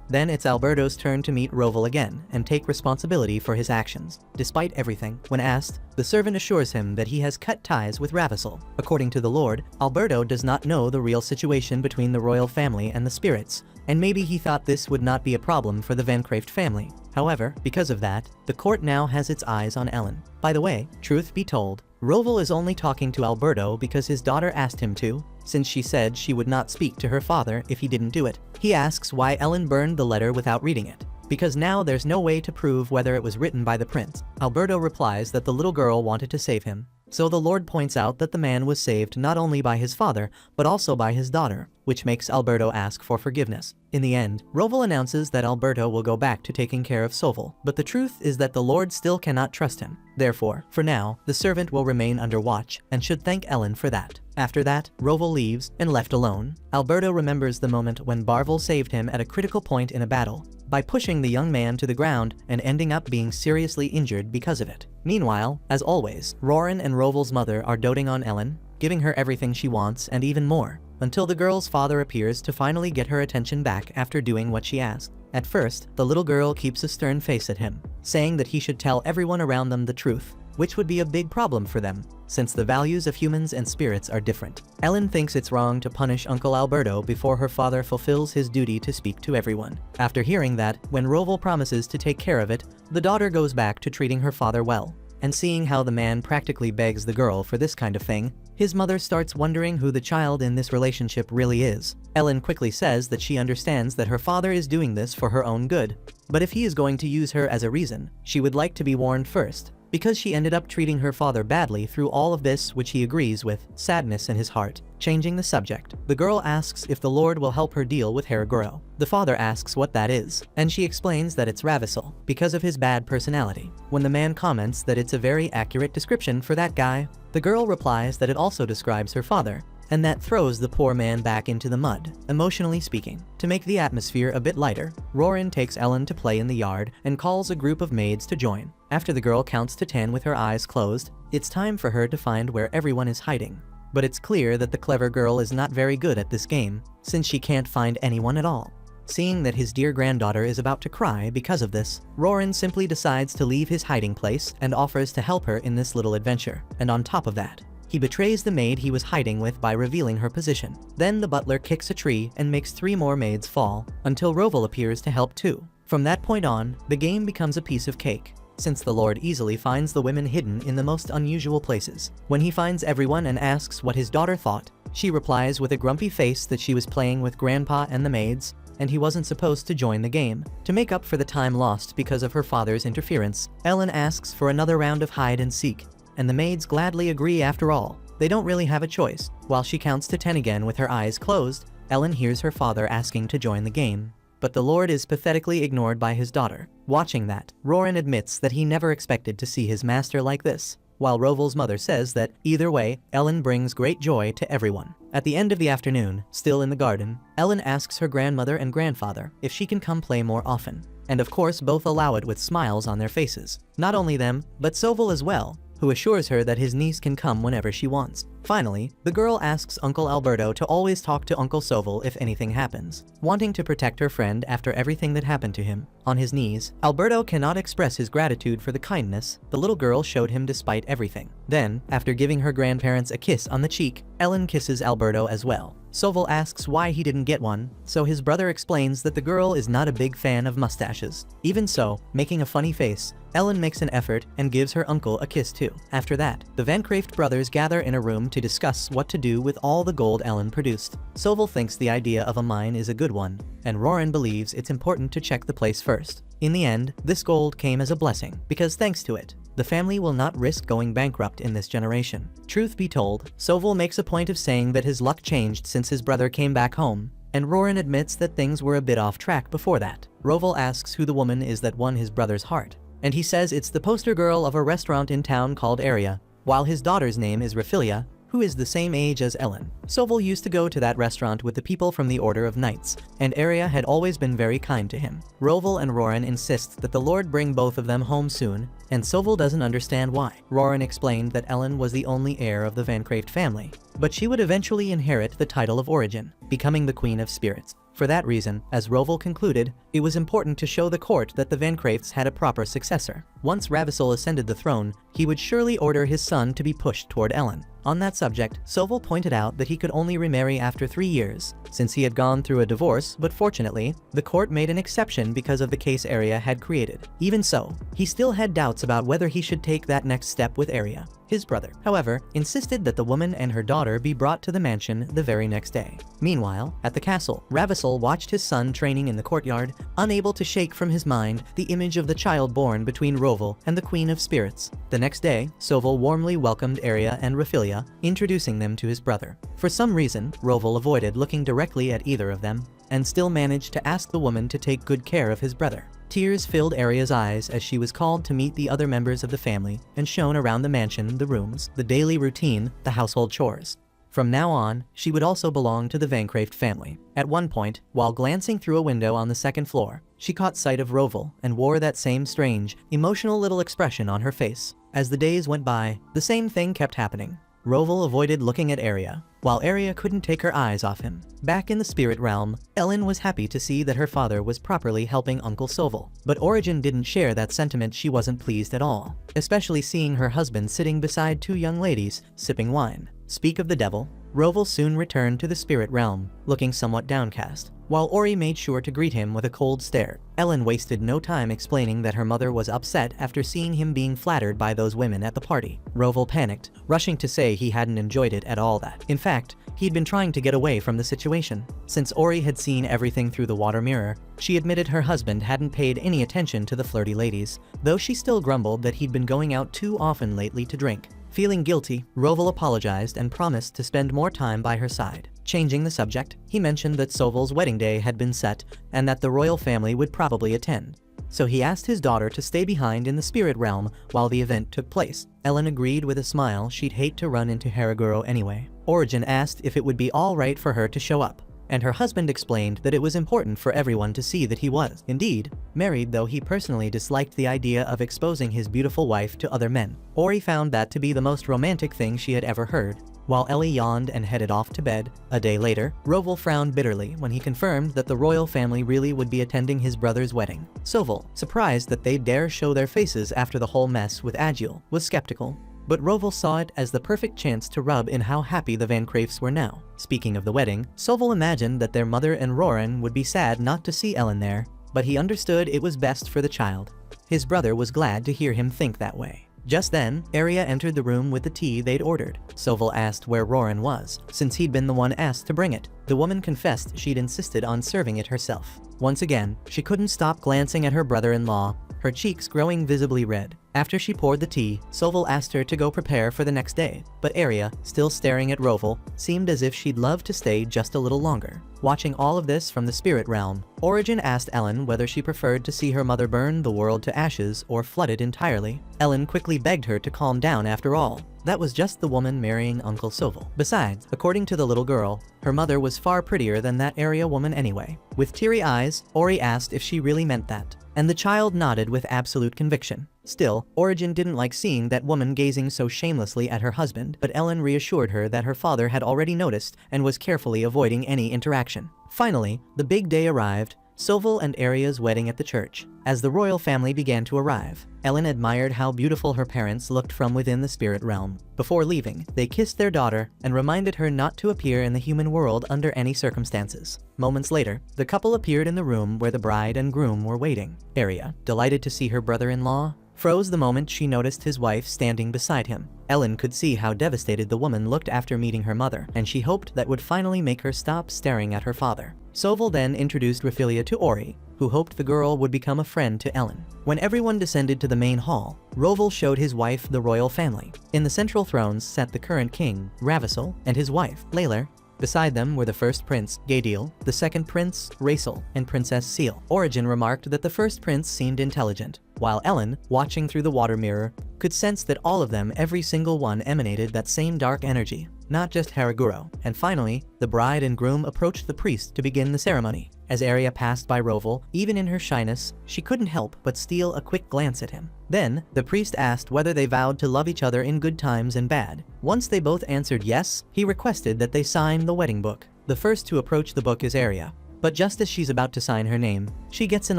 Then it's Alberto's turn to meet Roval again and take responsibility for his actions. Despite everything, when asked, the servant assures him that he has cut ties with Ravissel. According to the Lord, Alberto does not know the real situation between the royal family and the spirits, and maybe he thought this would not be a problem for the Van Craeft family. However, because of that, the court now has its eyes on Ellen. By the way, truth be told, Roval is only talking to Alberto because his daughter asked him to, since she said she would not speak to her father if he didn't do it. He asks why Ellen burned the letter without reading it, because now there's no way to prove whether it was written by the prince. Alberto replies that the little girl wanted to save him. So the Lord points out that the man was saved not only by his father, but also by his daughter, which makes Alberto ask for forgiveness. In the end, Roval announces that Alberto will go back to taking care of Soval, but the truth is that the Lord still cannot trust him. Therefore, for now, the servant will remain under watch and should thank Ellen for that. After that, Roval leaves, and left alone, Alberto remembers the moment when Barvel saved him at a critical point in a battle, by pushing the young man to the ground and ending up being seriously injured because of it. Meanwhile, as always, Roran and Roval's mother are doting on Ellen, giving her everything she wants and even more, until the girl's father appears to finally get her attention back after doing what she asked. At first, the little girl keeps a stern face at him, saying that he should tell everyone around them the truth, which would be a big problem for them, since the values of humans and spirits are different. Ellen thinks it's wrong to punish Uncle Alberto before her father fulfills his duty to speak to everyone. After hearing that, when Roval promises to take care of it, the daughter goes back to treating her father well. And seeing how the man practically begs the girl for this kind of thing, his mother starts wondering who the child in this relationship really is. Ellen quickly says that she understands that her father is doing this for her own good, but if he is going to use her as a reason, she would like to be warned first, because she ended up treating her father badly through all of this, which he agrees with, sadness in his heart. Changing the subject, the girl asks if the Lord will help her deal with Heiress. The father asks what that is, and she explains that it's Ravissel, because of his bad personality. When the man comments that it's a very accurate description for that guy, the girl replies that it also describes her father, and that throws the poor man back into the mud, emotionally speaking. To make the atmosphere a bit lighter, Roran takes Ellen to play in the yard and calls a group of maids to join. After the girl counts to 10 with her eyes closed, it's time for her to find where everyone is hiding. But it's clear that the clever girl is not very good at this game, since she can't find anyone at all. Seeing that his dear granddaughter is about to cry because of this, Roran simply decides to leave his hiding place and offers to help her in this little adventure. And on top of that, he betrays the maid he was hiding with by revealing her position. Then the butler kicks a tree and makes 3 more maids fall, until Roval appears to help too. From that point on, the game becomes a piece of cake, since the Lord easily finds the women hidden in the most unusual places. When he finds everyone and asks what his daughter thought, she replies with a grumpy face that she was playing with Grandpa and the maids, and he wasn't supposed to join the game. To make up for the time lost because of her father's interference, Ellen asks for another round of hide and seek, and the maids gladly agree after all. They don't really have a choice. While she counts to 10 again with her eyes closed, Ellen hears her father asking to join the game. But the Lord is pathetically ignored by his daughter. Watching that, Roran admits that he never expected to see his master like this, while Roval's mother says that, either way, Ellen brings great joy to everyone. At the end of the afternoon, still in the garden, Ellen asks her grandmother and grandfather if she can come play more often. And of course both allow it with smiles on their faces. Not only them, but Soval as well, who assures her that his niece can come whenever she wants. Finally, the girl asks Uncle Alberto to always talk to Uncle Soval if anything happens, wanting to protect her friend after everything that happened to him. On his knees, Alberto cannot express his gratitude for the kindness the little girl showed him despite everything. Then, after giving her grandparents a kiss on the cheek, Ellen kisses Alberto as well. Soval asks why he didn't get one, so his brother explains that the girl is not a big fan of mustaches. Even so, making a funny face, Ellen makes an effort and gives her uncle a kiss too. After that, the Van Craeft brothers gather in a room to discuss what to do with all the gold Ellen produced. Soval thinks the idea of a mine is a good one, and Roran believes it's important to check the place first. In the end, this gold came as a blessing, because thanks to it, the family will not risk going bankrupt in this generation. Truth be told, Soval makes a point of saying that his luck changed since his brother came back home, and Roran admits that things were a bit off track before that. Roval asks who the woman is that won his brother's heart, and he says it's the poster girl of a restaurant in town called Heiress, while his daughter's name is Raphilia, who is the same age as Ellen. Soval used to go to that restaurant with the people from the Order of Knights, and Heiress had always been very kind to him. Roval and Roran insist that the Lord bring both of them home soon, and Soval doesn't understand why. Roran explained that Ellen was the only heir of the Vancraft family, but she would eventually inherit the title of Origin, becoming the Queen of Spirits. For that reason, as Roval concluded, it was important to show the court that the Vancrafts had a proper successor. Once Ravissol ascended the throne, he would surely order his son to be pushed toward Ellen. On that subject, Soval pointed out that he could only remarry after 3 years, since he had gone through a divorce, but fortunately, the court made an exception because of the case Heiress had created. Even so, he still had doubts about whether he should take that next step with Heiress. His brother, however, insisted that the woman and her daughter be brought to the mansion the very next day. Meanwhile, at the castle, Ravissol watched his son training in the courtyard, unable to shake from his mind the image of the child born between Roval and the Queen of Spirits. The next day, Soval warmly welcomed Heiress and Raphilia, introducing them to his brother. For some reason, Roval avoided looking directly at either of them, and still managed to ask the woman to take good care of his brother. Tears filled Heiress's eyes as she was called to meet the other members of the family and shown around the mansion, the rooms, the daily routine, the household chores. From now on, she would also belong to the Vancraft family. At one point, while glancing through a window on the second floor, she caught sight of Roval and wore that same strange, emotional little expression on her face. As the days went by, the same thing kept happening. Roval avoided looking at Heiress, while Heiress couldn't take her eyes off him. Back in the spirit realm, Ellen was happy to see that her father was properly helping Uncle Soval. But Origin didn't share that sentiment. She wasn't pleased at all, especially seeing her husband sitting beside 2 young ladies, sipping wine. Speak of the devil, Roval soon returned to the spirit realm, looking somewhat downcast, while Ori made sure to greet him with a cold stare. Ellen wasted no time explaining that her mother was upset after seeing him being flattered by those women at the party. Roval panicked, rushing to say he hadn't enjoyed it at all. That, in fact, he'd been trying to get away from the situation. Since Ori had seen everything through the water mirror, she admitted her husband hadn't paid any attention to the flirty ladies, though she still grumbled that he'd been going out too often lately to drink. Feeling guilty, Roval apologized and promised to spend more time by her side. Changing the subject, he mentioned that Soval's wedding day had been set and that the royal family would probably attend. So he asked his daughter to stay behind in the spirit realm while the event took place. Ellen agreed with a smile. She'd hate to run into Haraguro anyway. Origin asked if it would be all right for her to show up, and her husband explained that it was important for everyone to see that he was, indeed, married, though he personally disliked the idea of exposing his beautiful wife to other men. Ori found that to be the most romantic thing she had ever heard. While Ellie yawned and headed off to bed, a day later, Roval frowned bitterly when he confirmed that the royal family really would be attending his brother's wedding. Soval, surprised that they'd dare show their faces after the whole mess with Agil, was skeptical. But Roval saw it as the perfect chance to rub in how happy the Vancrafts were now. Speaking of the wedding, Soval imagined that their mother and Roran would be sad not to see Ellen there, but he understood it was best for the child. His brother was glad to hear him think that way. Just then, Heiress entered the room with the tea they'd ordered. Soval asked where Roran was, since he'd been the one asked to bring it. The woman confessed she'd insisted on serving it herself. Once again, she couldn't stop glancing at her brother-in-law, her cheeks growing visibly red. After she poured the tea, Soval asked her to go prepare for the next day, but Heiress, still staring at Roval, seemed as if she'd love to stay just a little longer. Watching all of this from the spirit realm, Origin asked Ellen whether she preferred to see her mother burn the world to ashes or flood it entirely. Ellen quickly begged her to calm down. After all, that was just the woman marrying Uncle Soval. Besides, according to the little girl, her mother was far prettier than that Heiress woman anyway. With teary eyes, Ori asked if she really meant that, and the child nodded with absolute conviction. Still, Origin didn't like seeing that woman gazing so shamelessly at her husband, but Ellen reassured her that her father had already noticed and was carefully avoiding any interaction. Finally, the big day arrived, Soval and Heiress's wedding at the church. As the royal family began to arrive, Ellen admired how beautiful her parents looked from within the spirit realm. Before leaving, they kissed their daughter and reminded her not to appear in the human world under any circumstances. Moments later, the couple appeared in the room where the bride and groom were waiting. Heiress, delighted to see her brother-in-law, froze the moment she noticed his wife standing beside him. Ellen could see how devastated the woman looked after meeting her mother, and she hoped that would finally make her stop staring at her father. Soval then introduced Raphilia to Ori, who hoped the girl would become a friend to Ellen. When everyone descended to the main hall, Roval showed his wife the royal family. In the central thrones sat the current king, Ravissel, and his wife, Layler. Beside them were the first prince, Gaediel, the second prince, Raisel, and Princess Seal. Origin remarked that the first prince seemed intelligent, while Ellen, watching through the water mirror, could sense that all of them, every single one, emanated that same dark energy, not just Haraguro. And finally, the bride and groom approached the priest to begin the ceremony. As Arya passed by Roval, even in her shyness, she couldn't help but steal a quick glance at him. Then, the priest asked whether they vowed to love each other in good times and bad. Once they both answered yes, he requested that they sign the wedding book. The first to approach the book is Arya, but just as she's about to sign her name, she gets an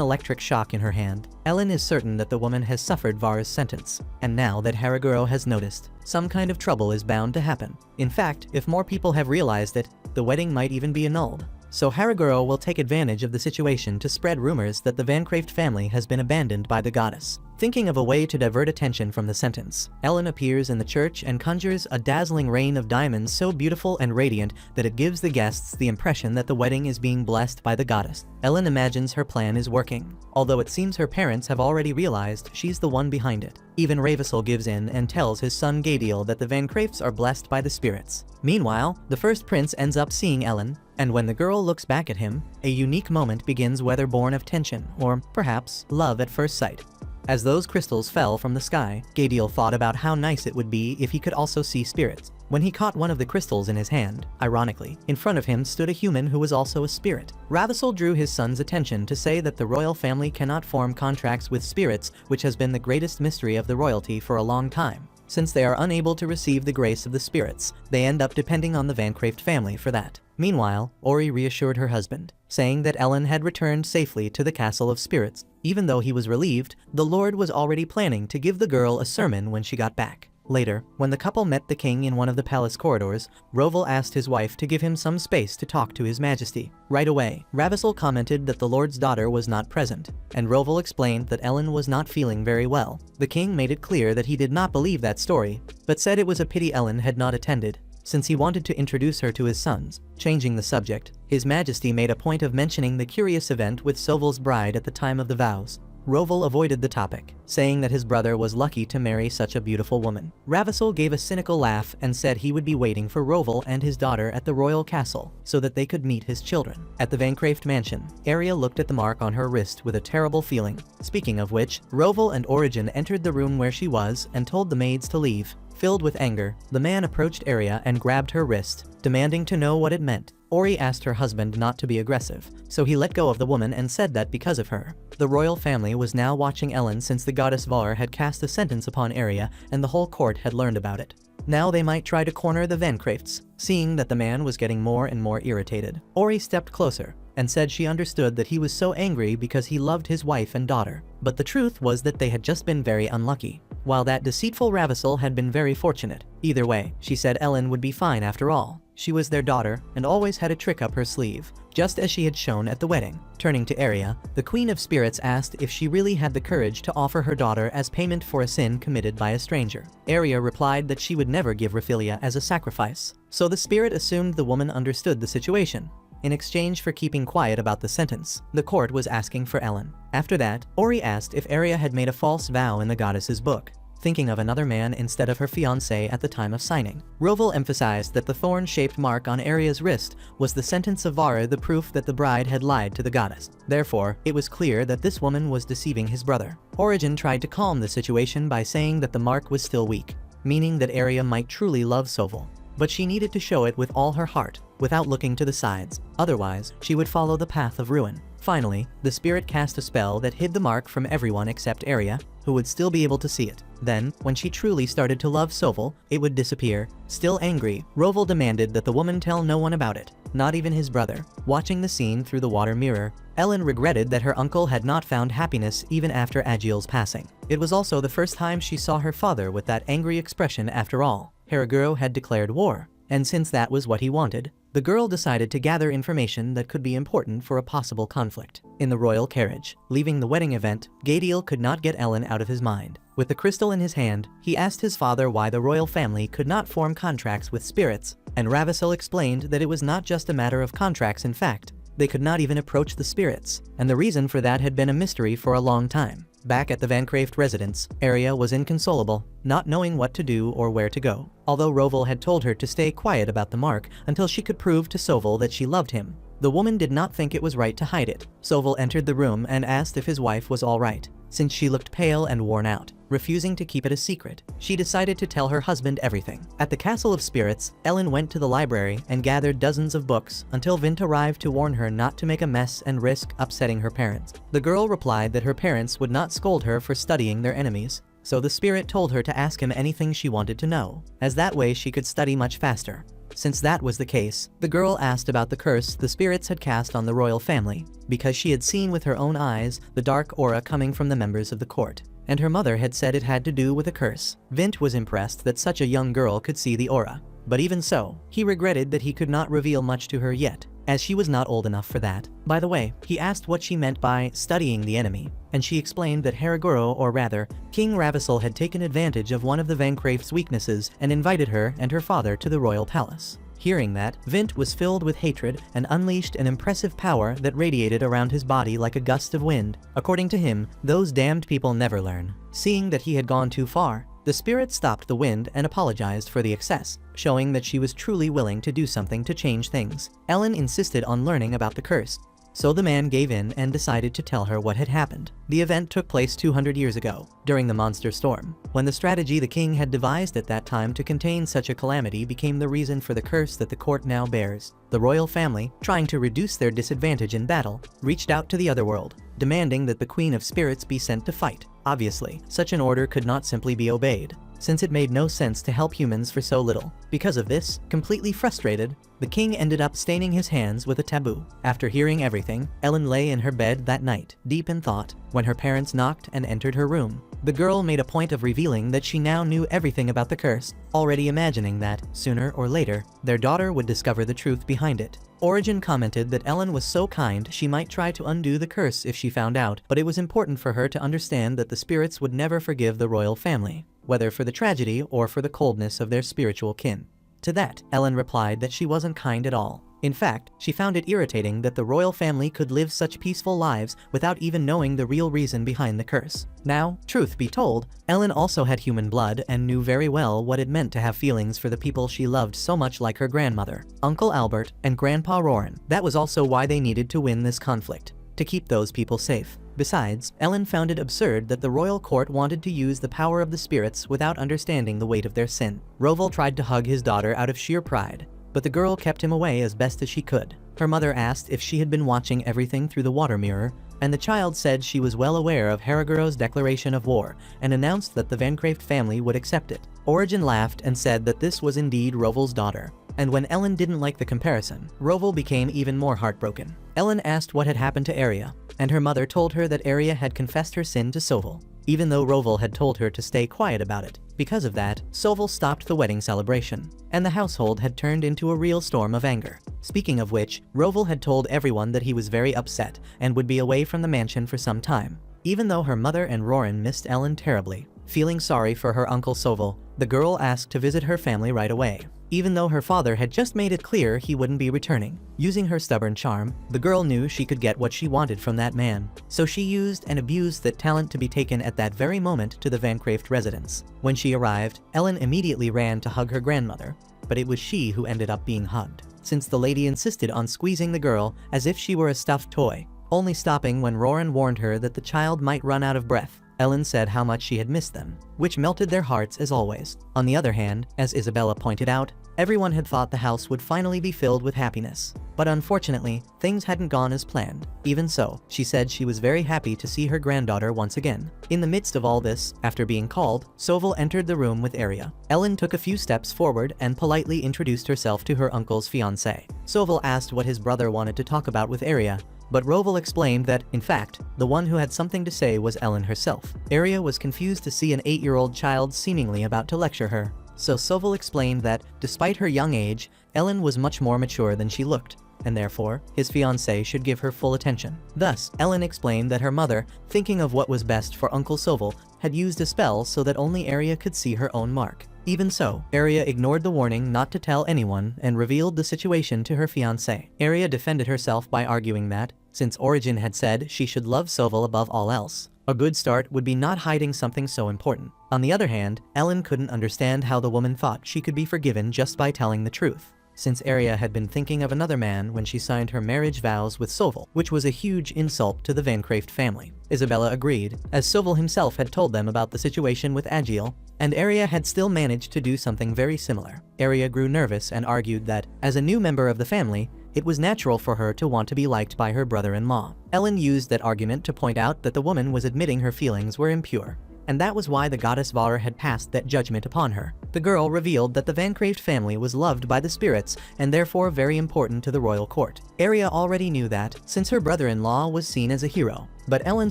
electric shock in her hand. Ellen is certain that the woman has suffered Vara's sentence, and now that Haraguro has noticed, some kind of trouble is bound to happen. In fact, if more people have realized it, the wedding might even be annulled. So Haraguro will take advantage of the situation to spread rumors that the Vancraft family has been abandoned by the goddess. Thinking of a way to divert attention from the sentence, Ellen appears in the church and conjures a dazzling rain of diamonds so beautiful and radiant that it gives the guests the impression that the wedding is being blessed by the goddess. Ellen imagines her plan is working, although it seems her parents have already realized she's the one behind it. Even Ravissel gives in and tells his son Gaediel that the Vancrafts are blessed by the spirits. Meanwhile, the first prince ends up seeing Ellen, and when the girl looks back at him, a unique moment begins, whether born of tension or, perhaps, love at first sight. As those crystals fell from the sky, Gaediel thought about how nice it would be if he could also see spirits. When he caught one of the crystals in his hand, ironically, in front of him stood a human who was also a spirit. Ravissel drew his son's attention to say that the royal family cannot form contracts with spirits, which has been the greatest mystery of the royalty for a long time. Since they are unable to receive the grace of the spirits, they end up depending on the Vancraft family for that. Meanwhile, Ori reassured her husband, saying that Ellen had returned safely to the Castle of Spirits. Even though he was relieved, the Lord was already planning to give the girl a sermon when she got back. Later, when the couple met the king in one of the palace corridors, Roval asked his wife to give him some space to talk to his majesty. Right away, Ravissel commented that the Lord's daughter was not present, and Roval explained that Ellen was not feeling very well. The king made it clear that he did not believe that story, but said it was a pity Ellen had not attended, since he wanted to introduce her to his sons. Changing the subject, His Majesty made a point of mentioning the curious event with Soval's bride at the time of the vows. Roval avoided the topic, saying that his brother was lucky to marry such a beautiful woman. Ravissel gave a cynical laugh and said he would be waiting for Roval and his daughter at the royal castle so that they could meet his children. At the Vancraft mansion, Arya looked at the mark on her wrist with a terrible feeling. Speaking of which, Roval and Origin entered the room where she was and told the maids to leave. Filled with anger, the man approached Arya and grabbed her wrist, demanding to know what it meant. Ori asked her husband not to be aggressive, so he let go of the woman and said that because of her, the royal family was now watching Ellen since the goddess Var had cast a sentence upon Arya and the whole court had learned about it. Now they might try to corner the Vancrafts. Seeing that the man was getting more and more irritated, Ori stepped closer and said she understood that he was so angry because he loved his wife and daughter. But the truth was that they had just been very unlucky, while that deceitful Ravissel had been very fortunate. Either way, she said Ellen would be fine after all. She was their daughter and always had a trick up her sleeve, just as she had shown at the wedding. Turning to Arya, the Queen of Spirits asked if she really had the courage to offer her daughter as payment for a sin committed by a stranger. Arya replied that she would never give Raphilia as a sacrifice, so the spirit assumed the woman understood the situation. In exchange for keeping quiet about the sentence, the court was asking for Ellen. After that, Ori asked if Arya had made a false vow in the goddess's book, thinking of another man instead of her fiancé at the time of signing. Roval emphasized that the thorn-shaped mark on Arya's wrist was the sentence of Vara, the proof that the bride had lied to the goddess. Therefore, it was clear that this woman was deceiving his brother. Origin tried to calm the situation by saying that the mark was still weak, meaning that Arya might truly love Soval, but she needed to show it with all her heart, without looking to the sides. Otherwise, she would follow the path of ruin. Finally, the spirit cast a spell that hid the mark from everyone except Arya, who would still be able to see it. Then, when she truly started to love Soval, it would disappear. Still angry, Roval demanded that the woman tell no one about it, not even his brother. Watching the scene through the water mirror, Ellen regretted that her uncle had not found happiness even after Agiel's passing. It was also the first time she saw her father with that angry expression after all. Haraguro had declared war, and since that was what he wanted, the girl decided to gather information that could be important for a possible conflict. In the royal carriage, leaving the wedding event, Gadiel could not get Ellen out of his mind. With the crystal in his hand, he asked his father why the royal family could not form contracts with spirits, and Ravissel explained that it was not just a matter of contracts. In fact, they could not even approach the spirits, and the reason for that had been a mystery for a long time. Back at the Reincarnated residence, Arya was inconsolable, not knowing what to do or where to go. Although Rovell had told her to stay quiet about the mark until she could prove to Sovell that she loved him, the woman did not think it was right to hide it. Sovell entered the room and asked if his wife was all right, since she looked pale and worn out. Refusing to keep it a secret, she decided to tell her husband everything. At the Castle of Spirits, Ellen went to the library and gathered dozens of books until Vint arrived to warn her not to make a mess and risk upsetting her parents. The girl replied that her parents would not scold her for studying their enemies, so the spirit told her to ask him anything she wanted to know, as that way she could study much faster. Since that was the case, the girl asked about the curse the spirits had cast on the royal family, because she had seen with her own eyes the dark aura coming from the members of the court, and her mother had said it had to do with a curse. Vint was impressed that such a young girl could see the aura, but even so, he regretted that he could not reveal much to her yet, as she was not old enough for that. By the way, he asked what she meant by studying the enemy, and she explained that Heraguro, or rather, King Ravissel, had taken advantage of one of the Vancraft's weaknesses and invited her and her father to the royal palace. Hearing that, Vint was filled with hatred and unleashed an impressive power that radiated around his body like a gust of wind. According to him, those damned people never learn. Seeing that he had gone too far, the spirit stopped the wind and apologized for the excess, showing that she was truly willing to do something to change things. Ellen insisted on learning about the curse, so the man gave in and decided to tell her what had happened. The event took place 200 years ago, during the monster storm, when the strategy the king had devised at that time to contain such a calamity became the reason for the curse that the court now bears. The royal family, trying to reduce their disadvantage in battle, reached out to the otherworld, demanding that the Queen of Spirits be sent to fight. Obviously, such an order could not simply be obeyed, since it made no sense to help humans for so little. Because of this, completely frustrated, the king ended up staining his hands with a taboo. After hearing everything, Ellen lay in her bed that night, deep in thought, when her parents knocked and entered her room. The girl made a point of revealing that she now knew everything about the curse, already imagining that, sooner or later, their daughter would discover the truth behind it. Origin commented that Ellen was so kind she might try to undo the curse if she found out, but it was important for her to understand that the spirits would never forgive the royal family, whether for the tragedy or for the coldness of their spiritual kin. To that, Ellen replied that she wasn't kind at all. In fact, she found it irritating that the royal family could live such peaceful lives without even knowing the real reason behind the curse. Now, truth be told, Ellen also had human blood and knew very well what it meant to have feelings for the people she loved so much, like her grandmother, Uncle Albert, and Grandpa Roran. That was also why they needed to win this conflict, to keep those people safe. Besides, Ellen found it absurd that the royal court wanted to use the power of the spirits without understanding the weight of their sin. Rovell tried to hug his daughter out of sheer pride, but the girl kept him away as best as she could. Her mother asked if she had been watching everything through the water mirror, and the child said she was well aware of Heraguro's declaration of war and announced that the Vancraft family would accept it. Origin laughed and said that this was indeed Rovell's daughter, and when Ellen didn't like the comparison, Rovell became even more heartbroken. Ellen asked what had happened to Arya, and her mother told her that Arya had confessed her sin to Sovell, even though Rovell had told her to stay quiet about it. Because of that, Sovell stopped the wedding celebration, and the household had turned into a real storm of anger. Speaking of which, Rovell had told everyone that he was very upset and would be away from the mansion for some time. Even though her mother and Roran missed Ellen terribly, feeling sorry for her uncle Sovell, the girl asked to visit her family right away, even though her father had just made it clear he wouldn't be returning. Using her stubborn charm, the girl knew she could get what she wanted from that man, so she used and abused that talent to be taken at that very moment to the Vancraft residence. When she arrived, Ellen immediately ran to hug her grandmother, but it was she who ended up being hugged, since the lady insisted on squeezing the girl as if she were a stuffed toy, only stopping when Roran warned her that the child might run out of breath. Ellen said how much she had missed them, which melted their hearts as always. On the other hand, as Isabella pointed out, everyone had thought the house would finally be filled with happiness. But unfortunately, things hadn't gone as planned. Even so, she said she was very happy to see her granddaughter once again. In the midst of all this, after being called, Sovell entered the room with Arya. Ellen took a few steps forward and politely introduced herself to her uncle's fiancée. Sovell asked what his brother wanted to talk about with Arya, but Rovell explained that, in fact, the one who had something to say was Ellen herself. Arya was confused to see an 8-year-old child seemingly about to lecture her, So Soval explained that, despite her young age, Ellen was much more mature than she looked, and therefore, his fiancée should give her full attention. Thus, Ellen explained that her mother, thinking of what was best for Uncle Soval, had used a spell so that only Arya could see her own mark. Even so, Arya ignored the warning not to tell anyone and revealed the situation to her fiancé. Arya defended herself by arguing that, since Origin had said she should love Soval above all else, a good start would be not hiding something so important. On the other hand, Ellen couldn't understand how the woman thought she could be forgiven just by telling the truth, since Arya had been thinking of another man when she signed her marriage vows with Soval, which was a huge insult to the Vancraft family. Isabella agreed, as Soval himself had told them about the situation with Agiel, and Arya had still managed to do something very similar. Arya grew nervous and argued that, as a new member of the family, it was natural for her to want to be liked by her brother-in-law. Ellen used that argument to point out that the woman was admitting her feelings were impure, and that was why the goddess Var had passed that judgment upon her. The girl revealed that the Vancraft family was loved by the spirits and therefore very important to the royal court. Arya already knew that, since her brother-in-law was seen as a hero, but Ellen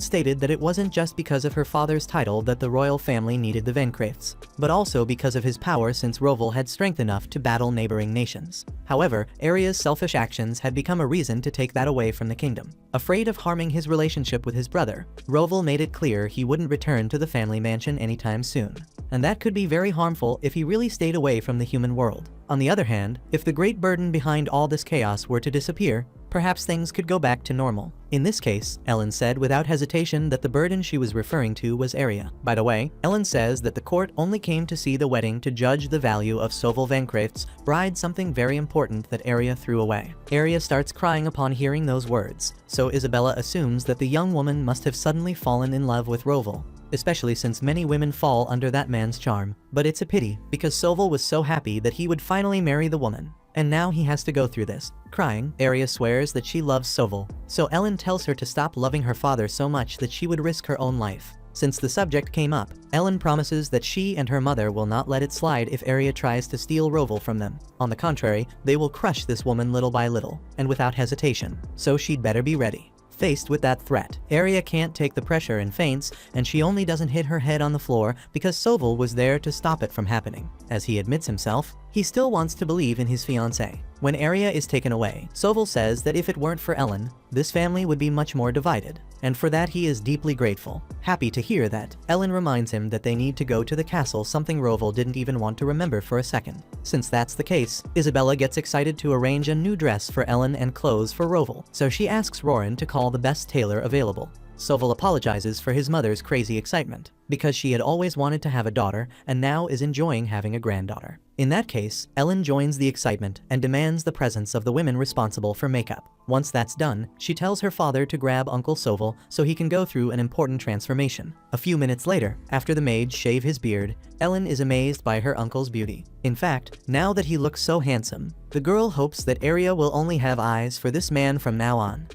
stated that it wasn't just because of her father's title that the royal family needed the Vancrafts, but also because of his power, since Roval had strength enough to battle neighboring nations. However, Arya's selfish actions had become a reason to take that away from the kingdom. Afraid of harming his relationship with his brother, Roval made it clear he wouldn't return to the family mansion anytime soon, and that could be very harmful if he really stayed away from the human world. On the other hand, if the great burden behind all this chaos were to disappear, perhaps things could go back to normal. In this case, Ellen said without hesitation that the burden she was referring to was Arya. By the way, Ellen says that the court only came to see the wedding to judge the value of Soval Vancraft's bride, something very important that Arya threw away. Arya starts crying upon hearing those words, so Isabella assumes that the young woman must have suddenly fallen in love with Roval, especially since many women fall under that man's charm. But it's a pity, because Soval was so happy that he would finally marry the woman, and now he has to go through this. Crying, Arya swears that she loves Soval, so Ellen tells her to stop loving her father so much that she would risk her own life. Since the subject came up, Ellen promises that she and her mother will not let it slide if Arya tries to steal Roval from them. On the contrary, they will crush this woman little by little, and without hesitation, so she'd better be ready. Faced with that threat, Arya can't take the pressure and faints, and she only doesn't hit her head on the floor because Soval was there to stop it from happening. As he admits himself, he still wants to believe in his fiancée. When Arya is taken away, Soval says that if it weren't for Ellen, this family would be much more divided, and for that he is deeply grateful. Happy to hear that, Ellen reminds him that they need to go to the castle, something Roval didn't even want to remember for a second. Since that's the case, Isabella gets excited to arrange a new dress for Ellen and clothes for Roval, so she asks Roran to call the best tailor available. Soval apologizes for his mother's crazy excitement, because she had always wanted to have a daughter and now is enjoying having a granddaughter. In that case, Ellen joins the excitement and demands the presence of the women responsible for makeup. Once that's done, she tells her father to grab Uncle Soval so he can go through an important transformation. A few minutes later, after the maids shave his beard, Ellen is amazed by her uncle's beauty. In fact, now that he looks so handsome, the girl hopes that Arya will only have eyes for this man from now on.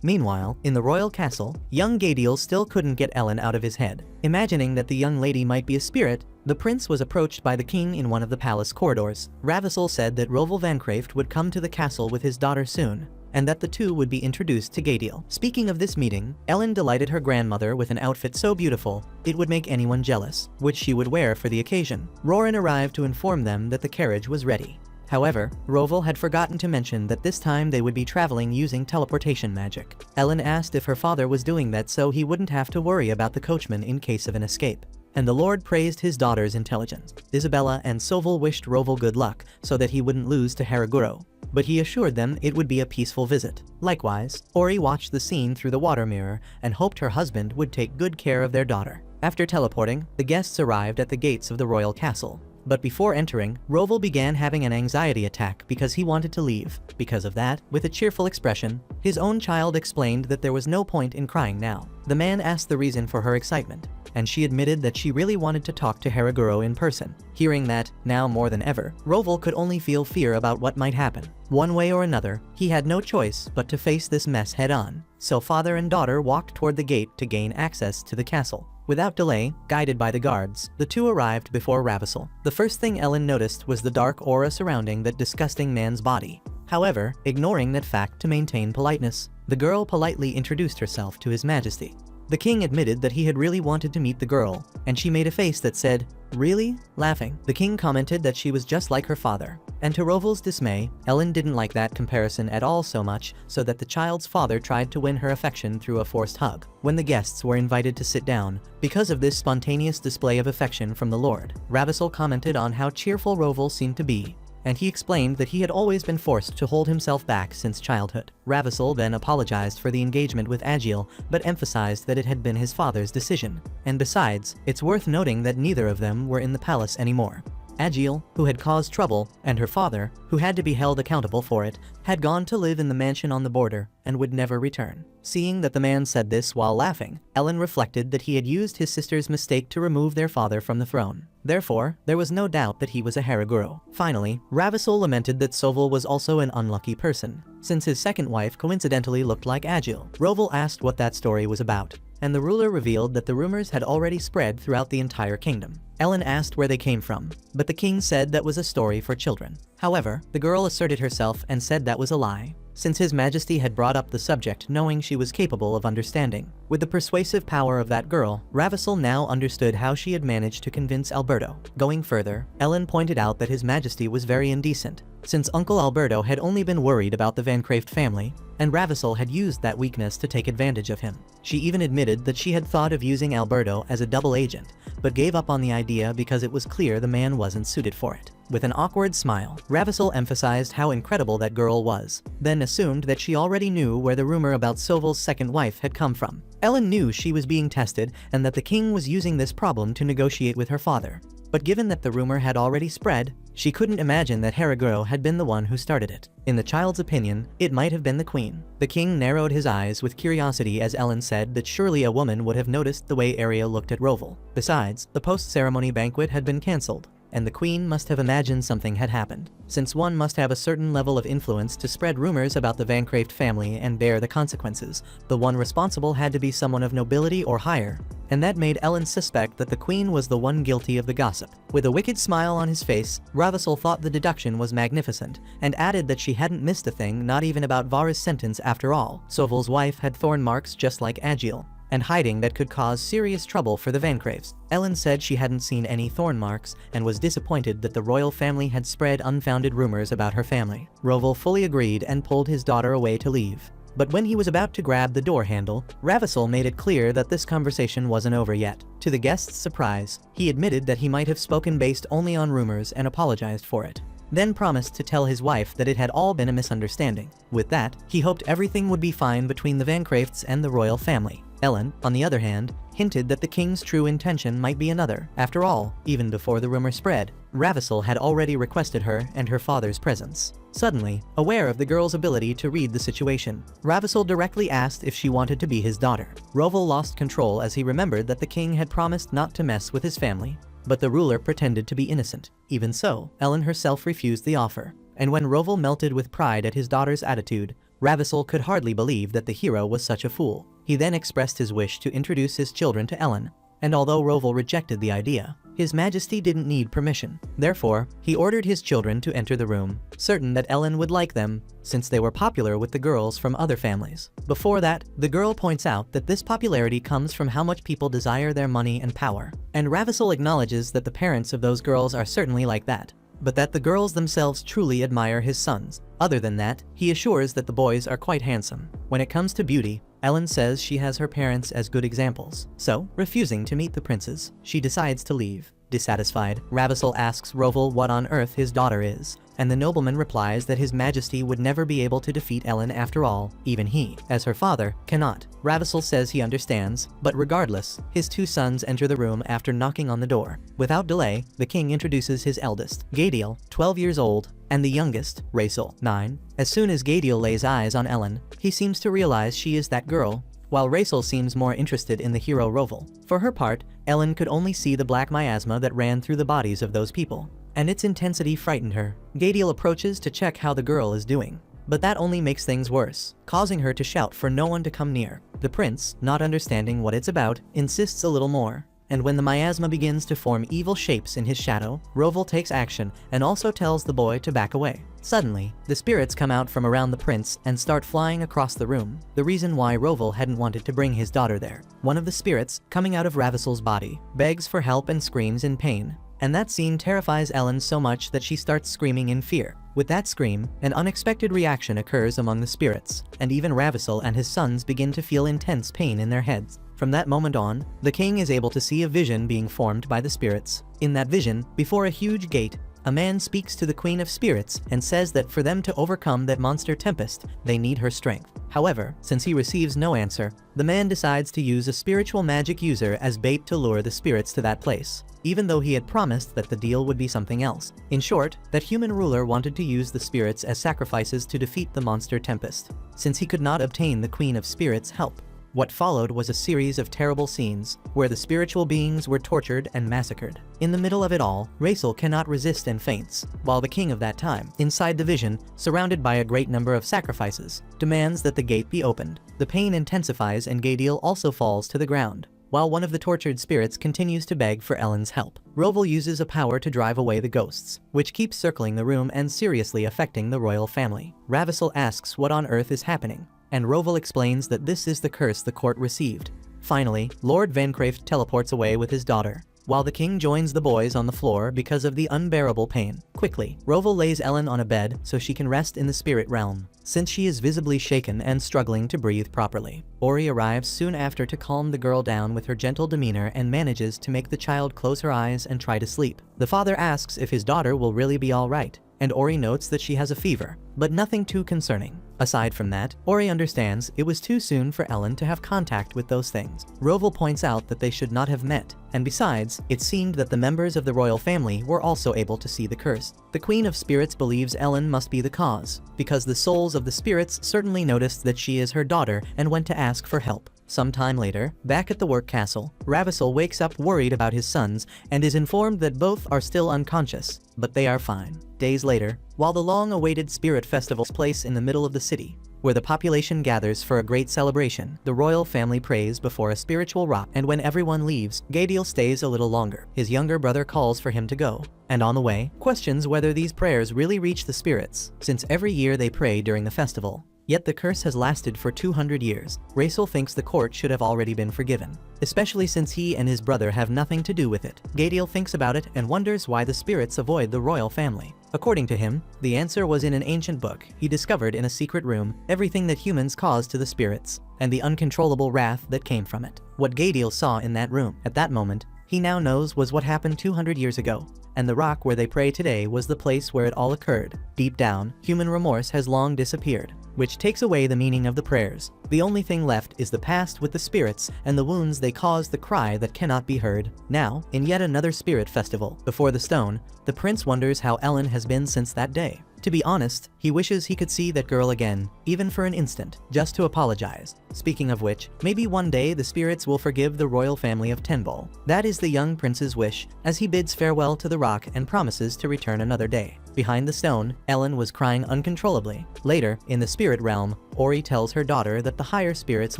Meanwhile, in the royal castle, young Gadiel still couldn't get Ellen out of his head. Imagining that the young lady might be a spirit, the prince was approached by the king in one of the palace corridors. Ravissel said that Roval Vancraft would come to the castle with his daughter soon, and that the two would be introduced to Gadiel. Speaking of this meeting, Ellen delighted her grandmother with an outfit so beautiful, it would make anyone jealous, which she would wear for the occasion. Roran arrived to inform them that the carriage was ready. However, Roval had forgotten to mention that this time they would be traveling using teleportation magic. Ellen asked if her father was doing that so he wouldn't have to worry about the coachman in case of an escape, and the Lord praised his daughter's intelligence. Isabella and Soval wished Roval good luck so that he wouldn't lose to Haraguro, but he assured them it would be a peaceful visit. Likewise, Ori watched the scene through the water mirror and hoped her husband would take good care of their daughter. After teleporting, the guests arrived at the gates of the royal castle. But before entering, Roval began having an anxiety attack because he wanted to leave. Because of that, with a cheerful expression, his own child explained that there was no point in crying now. The man asked the reason for her excitement, and she admitted that she really wanted to talk to Haraguro in person. Hearing that, now more than ever, Roval could only feel fear about what might happen. One way or another, he had no choice but to face this mess head-on. So father and daughter walked toward the gate to gain access to the castle. Without delay, guided by the guards, the two arrived before Ravissel. The first thing Ellen noticed was the dark aura surrounding that disgusting man's body. However, ignoring that fact to maintain politeness, the girl politely introduced herself to His Majesty. The king admitted that he had really wanted to meet the girl, and she made a face that said, "Really?" Laughing, the king commented that she was just like her father. And to Roval's dismay, Ellen didn't like that comparison at all, so much so that the child's father tried to win her affection through a forced hug. When the guests were invited to sit down, because of this spontaneous display of affection from the Lord, Ravissel commented on how cheerful Roval seemed to be, and he explained that he had always been forced to hold himself back since childhood. Ravissel then apologized for the engagement with Agiel, but emphasized that it had been his father's decision. And besides, it's worth noting that neither of them were in the palace anymore. Agiel, who had caused trouble, and her father, who had to be held accountable for it, had gone to live in the mansion on the border and would never return. Seeing that the man said this while laughing, Ellen reflected that he had used his sister's mistake to remove their father from the throne. Therefore, there was no doubt that he was a Herreguru. Finally, Ravissel lamented that Soval was also an unlucky person, since his second wife coincidentally looked like Agiel. Roval asked what that story was about, and the ruler revealed that the rumors had already spread throughout the entire kingdom. Ellen asked where they came from, but the king said that was a story for children. However, the girl asserted herself and said that was a lie, since His Majesty had brought up the subject knowing she was capable of understanding. With the persuasive power of that girl, Ravissel now understood how she had managed to convince Alberto. Going further, Ellen pointed out that His Majesty was very indecent, since Uncle Alberto had only been worried about the Van Craeft family, and Ravissel had used that weakness to take advantage of him. She even admitted that she had thought of using Alberto as a double agent, but gave up on the idea because it was clear the man wasn't suited for it. With an awkward smile, Ravissel emphasized how incredible that girl was, then assumed that she already knew where the rumor about Soval's second wife had come from. Ellen knew she was being tested and that the king was using this problem to negotiate with her father. But given that the rumor had already spread, she couldn't imagine that Herreguru had been the one who started it. In the child's opinion, it might have been the queen. The king narrowed his eyes with curiosity as Ellen said that surely a woman would have noticed the way Aria looked at Roval. Besides, the post-ceremony banquet had been cancelled, and the queen must have imagined something had happened, since one must have a certain level of influence to spread rumors about the Van Craeft family and bear the consequences. The one responsible had to be someone of nobility or higher, and that made Ellen suspect that the queen was the one guilty of the gossip. With a wicked smile on his face, Ravissel thought the deduction was magnificent, and added that she hadn't missed a thing, not even about Vara's sentence after all. Soval's wife had thorn marks just like Agiel, and hiding that could cause serious trouble for the Van Craefts. Ellen said she hadn't seen any thorn marks and was disappointed that the royal family had spread unfounded rumors about her family. Roval fully agreed and pulled his daughter away to leave. But when he was about to grab the door handle, Ravissel made it clear that this conversation wasn't over yet. To the guests' surprise, he admitted that he might have spoken based only on rumors and apologized for it, then promised to tell his wife that it had all been a misunderstanding. With that, he hoped everything would be fine between the Van Craefts and the royal family. Ellen, on the other hand, hinted that the king's true intention might be another. After all, even before the rumor spread, Ravissel had already requested her and her father's presence. Suddenly, aware of the girl's ability to read the situation, Ravissel directly asked if she wanted to be his daughter. Roval lost control as he remembered that the king had promised not to mess with his family, but the ruler pretended to be innocent. Even so, Ellen herself refused the offer, and when Roval melted with pride at his daughter's attitude, Ravissel could hardly believe that the hero was such a fool. He then expressed his wish to introduce his children to Ellen, and although Roval rejected the idea, His Majesty didn't need permission. Therefore, he ordered his children to enter the room, certain that Ellen would like them, since they were popular with the girls from other families. Before that, the girl points out that this popularity comes from how much people desire their money and power, and Ravissel acknowledges that the parents of those girls are certainly like that, but that the girls themselves truly admire his sons. Other than that, he assures that the boys are quite handsome. When it comes to beauty, Ellen says she has her parents as good examples, so, refusing to meet the princes, she decides to leave. Dissatisfied, Ravissel asks Roval what on earth his daughter is, and the nobleman replies that His Majesty would never be able to defeat Ellen after all, even he, as her father, cannot. Ravissel says he understands, but regardless, his two sons enter the room after knocking on the door. Without delay, the king introduces his eldest, Gadiel, 12 years old, and the youngest, Rachel, 9. As soon as Gadiel lays eyes on Ellen, he seems to realize she is that girl, while Rachel seems more interested in the hero Roval. For her part, Ellen could only see the black miasma that ran through the bodies of those people, and its intensity frightened her. Gadiel approaches to check how the girl is doing, but that only makes things worse, causing her to shout for no one to come near. The prince, not understanding what it's about, insists a little more, and when the miasma begins to form evil shapes in his shadow, Roval takes action and also tells the boy to back away. Suddenly, the spirits come out from around the prince and start flying across the room, the reason why Roval hadn't wanted to bring his daughter there. One of the spirits, coming out of Ravisel's body, begs for help and screams in pain. And that scene terrifies Ellen so much that she starts screaming in fear. With that scream, an unexpected reaction occurs among the spirits, and even Ravisel and his sons begin to feel intense pain in their heads. From that moment on, the king is able to see a vision being formed by the spirits. In that vision, before a huge gate, a man speaks to the Queen of Spirits and says that for them to overcome that monster tempest, they need her strength. However, since he receives no answer, the man decides to use a spiritual magic user as bait to lure the spirits to that place, even though he had promised that the deal would be something else. In short, that human ruler wanted to use the spirits as sacrifices to defeat the monster tempest, since he could not obtain the Queen of Spirits' help. What followed was a series of terrible scenes, where the spiritual beings were tortured and massacred. In the middle of it all, Raisel cannot resist and faints, while the king of that time, inside the vision, surrounded by a great number of sacrifices, demands that the gate be opened. The pain intensifies and Gadeel also falls to the ground, while one of the tortured spirits continues to beg for Ellen's help. Roval uses a power to drive away the ghosts, which keep circling the room and seriously affecting the royal family. Ravisel asks what on earth is happening, and Roval explains that this is the curse the court received. Finally, Lord Vancraft teleports away with his daughter, while the king joins the boys on the floor because of the unbearable pain. Quickly, Roval lays Ellen on a bed so she can rest in the spirit realm, since she is visibly shaken and struggling to breathe properly. Ori arrives soon after to calm the girl down with her gentle demeanor and manages to make the child close her eyes and try to sleep. The father asks if his daughter will really be alright, and Ori notes that she has a fever, but nothing too concerning. Aside from that, Ori understands it was too soon for Ellen to have contact with those things. Roval points out that they should not have met, and besides, it seemed that the members of the royal family were also able to see the curse. The Queen of Spirits believes Ellen must be the cause, because the souls of the spirits certainly noticed that she is her daughter and went to ask for help. Some time later, back at the work castle, Ravisel wakes up worried about his sons and is informed that both are still unconscious, but they are fine. Days later, while the long-awaited spirit festival takes place in the middle of the city, where the population gathers for a great celebration, the royal family prays before a spiritual rock, and when everyone leaves, Gadeel stays a little longer. His younger brother calls for him to go, and on the way, questions whether these prayers really reach the spirits, since every year they pray during the festival. Yet the curse has lasted for 200 years. Raisel thinks the court should have already been forgiven, especially since he and his brother have nothing to do with it. Gadeel thinks about it and wonders why the spirits avoid the royal family. According to him, the answer was in an ancient book he discovered in a secret room, everything that humans cause to the spirits, and the uncontrollable wrath that came from it. What Gadeel saw in that room, at that moment, he now knows was what happened 200 years ago, and the rock where they pray today was the place where it all occurred. Deep down, human remorse has long disappeared, which takes away the meaning of the prayers. The only thing left is the past with the spirits and the wounds they caused, the cry that cannot be heard. Now, in yet another spirit festival, before the stone, the prince wonders how Ellen has been since that day. To be honest, he wishes he could see that girl again, even for an instant, just to apologize. Speaking of which, maybe one day the spirits will forgive the royal family of Tenbol. That is the young prince's wish, as he bids farewell to the rock and promises to return another day. Behind the stone, Ellen was crying uncontrollably. Later, in the spirit realm, Ori tells her daughter that the higher spirits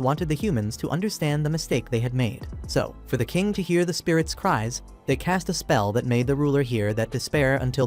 wanted the humans to understand the mistake they had made. So, for the king to hear the spirits' cries, they cast a spell that made the ruler hear that despair until the